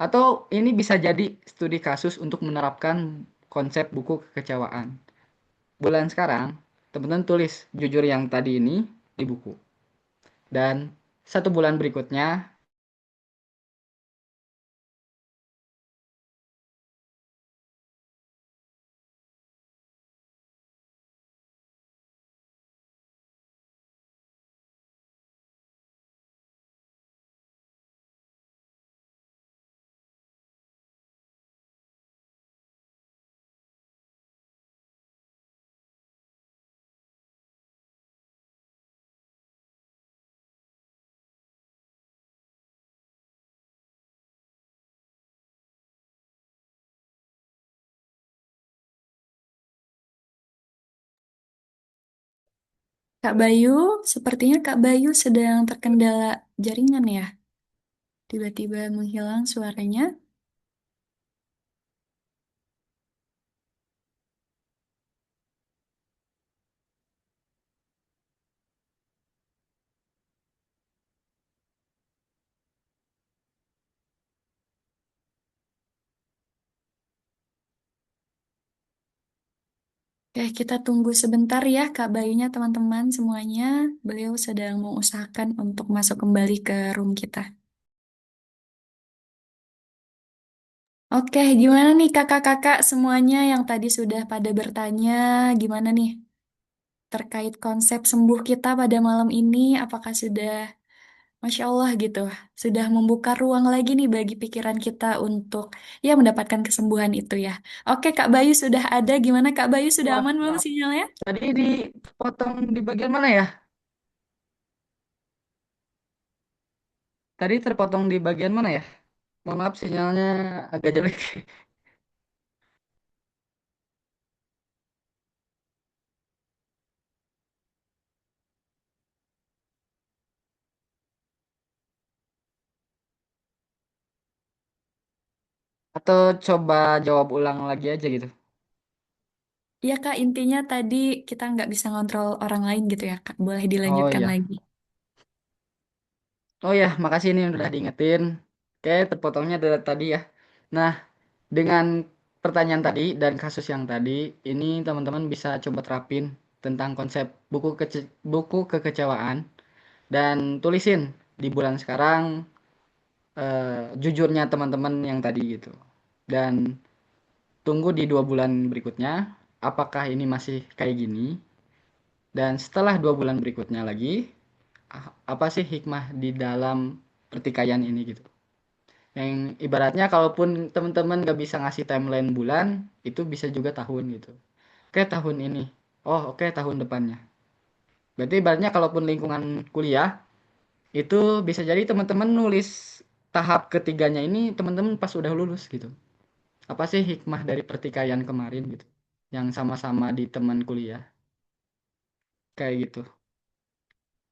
Atau ini bisa jadi studi kasus untuk menerapkan konsep buku kekecewaan. Bulan sekarang, teman-teman tulis jujur yang tadi ini di buku. Dan 1 bulan berikutnya Kak Bayu, sepertinya Kak Bayu sedang terkendala jaringan ya. Tiba-tiba menghilang suaranya. Oke, kita tunggu sebentar ya Kak Bayunya teman-teman semuanya. Beliau sedang mengusahakan untuk masuk kembali ke room kita. Oke, gimana nih kakak-kakak semuanya yang tadi sudah pada bertanya, gimana nih terkait konsep sembuh kita pada malam ini? Apakah sudah, Masya Allah gitu, sudah membuka ruang lagi nih bagi pikiran kita untuk ya mendapatkan kesembuhan itu ya. Oke, Kak Bayu sudah ada, gimana Kak Bayu sudah Wah, aman belum maaf. sinyalnya? Tadi dipotong di bagian mana ya? Tadi terpotong di bagian mana ya? Mohon maaf sinyalnya agak jelek. Atau coba jawab ulang lagi aja gitu. Iya Kak, intinya tadi kita nggak bisa ngontrol orang lain gitu ya Kak. Boleh Oh dilanjutkan iya. lagi. Oh ya, makasih ini udah diingetin. Oke, terpotongnya dari tadi ya. Nah, dengan pertanyaan tadi dan kasus yang tadi, ini teman-teman bisa coba terapin tentang konsep buku kekecewaan dan tulisin di bulan sekarang jujurnya teman-teman yang tadi gitu. Dan tunggu di 2 bulan berikutnya, apakah ini masih kayak gini? Dan setelah 2 bulan berikutnya lagi, apa sih hikmah di dalam pertikaian ini gitu? Yang ibaratnya kalaupun teman-teman gak bisa ngasih timeline bulan, itu bisa juga tahun gitu. Oke, tahun ini. Oh, oke, tahun depannya. Berarti ibaratnya kalaupun lingkungan kuliah, itu bisa jadi teman-teman nulis tahap ketiganya ini teman-teman pas udah lulus gitu. Apa sih hikmah dari pertikaian kemarin gitu? Yang sama-sama di teman kuliah. Kayak gitu.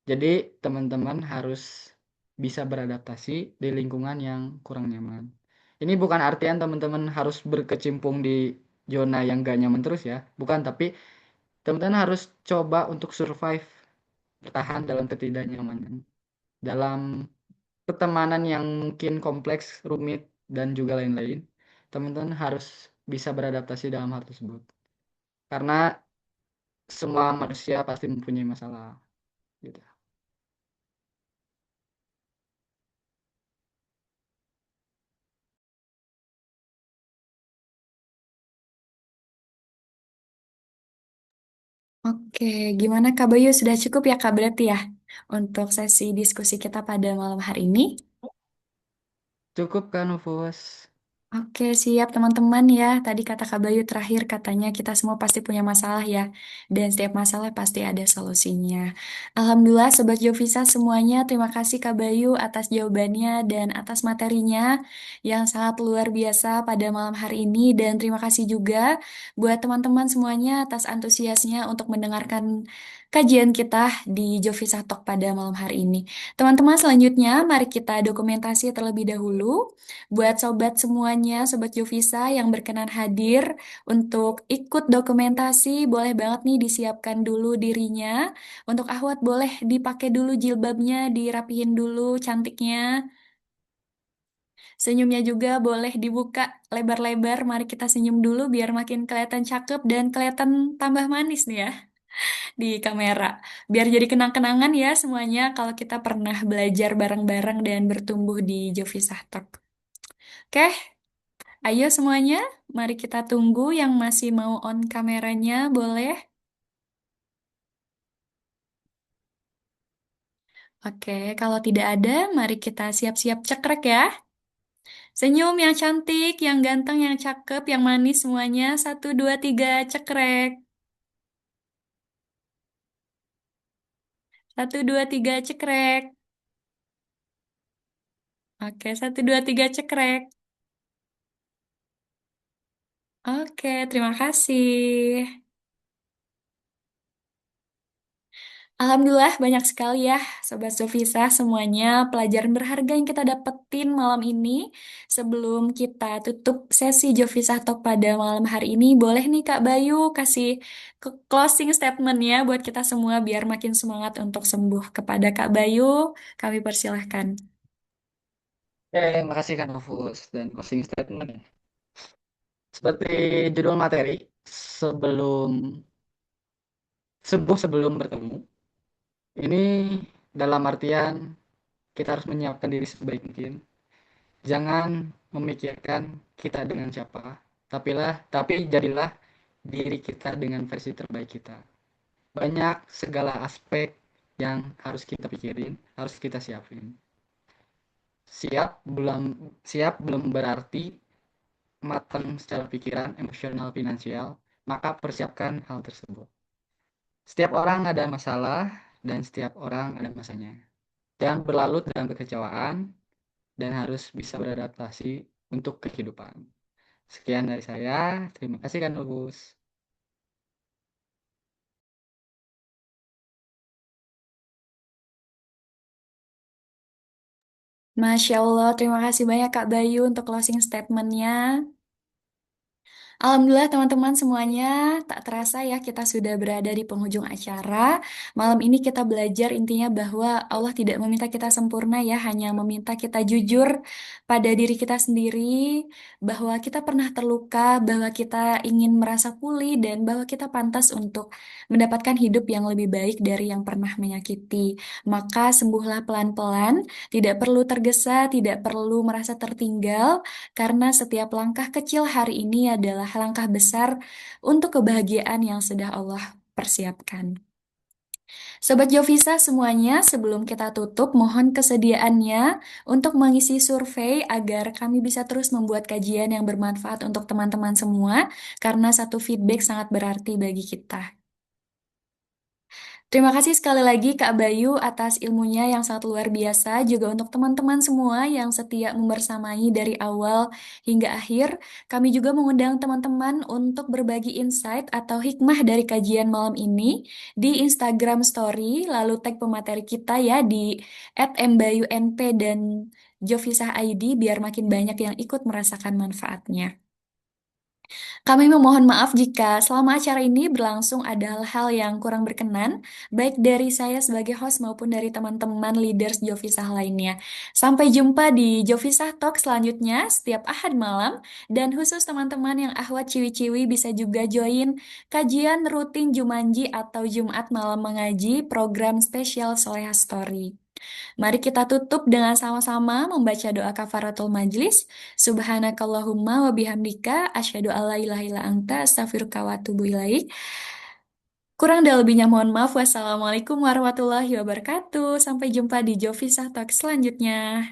Jadi teman-teman harus bisa beradaptasi di lingkungan yang kurang nyaman. Ini bukan artian teman-teman harus berkecimpung di zona yang gak nyaman terus ya. Bukan, tapi teman-teman harus coba untuk survive, bertahan dalam ketidaknyamanan. Dalam pertemanan yang mungkin kompleks, rumit, dan juga lain-lain. Teman-teman harus bisa beradaptasi dalam hal tersebut. Karena semua manusia pasti mempunyai masalah. Gitu. Oke, gimana Kak Bayu? Sudah cukup ya Kak berarti ya untuk sesi diskusi kita pada malam hari ini? Cukup kan, Ufus? Oke, siap teman-teman ya. Tadi kata Kak Bayu terakhir katanya kita semua pasti punya masalah ya. Dan setiap masalah pasti ada solusinya. Alhamdulillah Sobat Jovisa semuanya. Terima kasih Kak Bayu atas jawabannya dan atas materinya yang sangat luar biasa pada malam hari ini. Dan terima kasih juga buat teman-teman semuanya atas antusiasnya untuk mendengarkan kajian kita di Jovisa Talk pada malam hari ini. Teman-teman selanjutnya mari kita dokumentasi terlebih dahulu. Buat sobat semuanya, sobat Jovisa yang berkenan hadir untuk ikut dokumentasi, boleh banget nih disiapkan dulu dirinya. Untuk Ahwat boleh dipakai dulu jilbabnya, dirapihin dulu cantiknya. Senyumnya juga boleh dibuka lebar-lebar. Mari kita senyum dulu biar makin kelihatan cakep dan kelihatan tambah manis nih ya di kamera. Biar jadi kenang-kenangan ya semuanya kalau kita pernah belajar bareng-bareng dan bertumbuh di Jovisa Talk. Oke, ayo semuanya, mari kita tunggu yang masih mau on kameranya, boleh? Oke, kalau tidak ada, mari kita siap-siap cekrek ya. Senyum yang cantik, yang ganteng, yang cakep, yang manis semuanya. Satu, dua, tiga, cekrek. Satu, dua, tiga, cekrek. Oke, satu, dua, tiga, cekrek. Oke, terima kasih. Alhamdulillah banyak sekali ya Sobat Sofisa semuanya pelajaran berharga yang kita dapetin malam ini. Sebelum kita tutup sesi Jovisa Talk pada malam hari ini, boleh nih Kak Bayu kasih closing statement-nya buat kita semua biar makin semangat untuk sembuh. Kepada Kak Bayu, kami persilahkan. Makasih kan Nofus dan closing statement ya. Seperti judul materi, sebelum sembuh sebelum bertemu. Ini dalam artian kita harus menyiapkan diri sebaik mungkin. Jangan memikirkan kita dengan siapa, tapi jadilah diri kita dengan versi terbaik kita. Banyak segala aspek yang harus kita pikirin, harus kita siapin. Siap belum berarti matang secara pikiran, emosional, finansial, maka persiapkan hal tersebut. Setiap orang ada masalah dan setiap orang ada masanya. Jangan berlarut dalam kekecewaan dan harus bisa beradaptasi untuk kehidupan. Sekian dari saya. Terima kasih kan Lubus. Masya Allah, terima kasih banyak Kak Bayu untuk closing statement-nya. Alhamdulillah teman-teman semuanya, tak terasa ya kita sudah berada di penghujung acara. Malam ini kita belajar intinya bahwa Allah tidak meminta kita sempurna ya, hanya meminta kita jujur pada diri kita sendiri, bahwa kita pernah terluka, bahwa kita ingin merasa pulih, dan bahwa kita pantas untuk mendapatkan hidup yang lebih baik dari yang pernah menyakiti. Maka sembuhlah pelan-pelan, tidak perlu tergesa, tidak perlu merasa tertinggal, karena setiap langkah kecil hari ini adalah langkah besar untuk kebahagiaan yang sudah Allah persiapkan. Sobat Jovisa semuanya, sebelum kita tutup, mohon kesediaannya untuk mengisi survei agar kami bisa terus membuat kajian yang bermanfaat untuk teman-teman semua, karena satu feedback sangat berarti bagi kita. Terima kasih sekali lagi Kak Bayu atas ilmunya yang sangat luar biasa, juga untuk teman-teman semua yang setia membersamai dari awal hingga akhir. Kami juga mengundang teman-teman untuk berbagi insight atau hikmah dari kajian malam ini di Instagram Story, lalu tag pemateri kita ya di @mbayunp dan Jovisa ID biar makin banyak yang ikut merasakan manfaatnya. Kami memohon maaf jika selama acara ini berlangsung ada hal-hal yang kurang berkenan, baik dari saya sebagai host maupun dari teman-teman leaders Jovisa lainnya. Sampai jumpa di Jovisa Talk selanjutnya setiap Ahad malam, dan khusus teman-teman yang ahwat ciwi-ciwi bisa juga join kajian rutin Jumanji atau Jumat malam mengaji program spesial Soleha Story. Mari kita tutup dengan sama-sama membaca doa kafaratul majlis. Subhanakallahumma wa bihamdika asyhadu alla ilaha illa anta astaghfiruka wa atubu ilaik. Kurang dan lebihnya mohon maaf. Wassalamualaikum warahmatullahi wabarakatuh. Sampai jumpa di Jovisa Talk selanjutnya.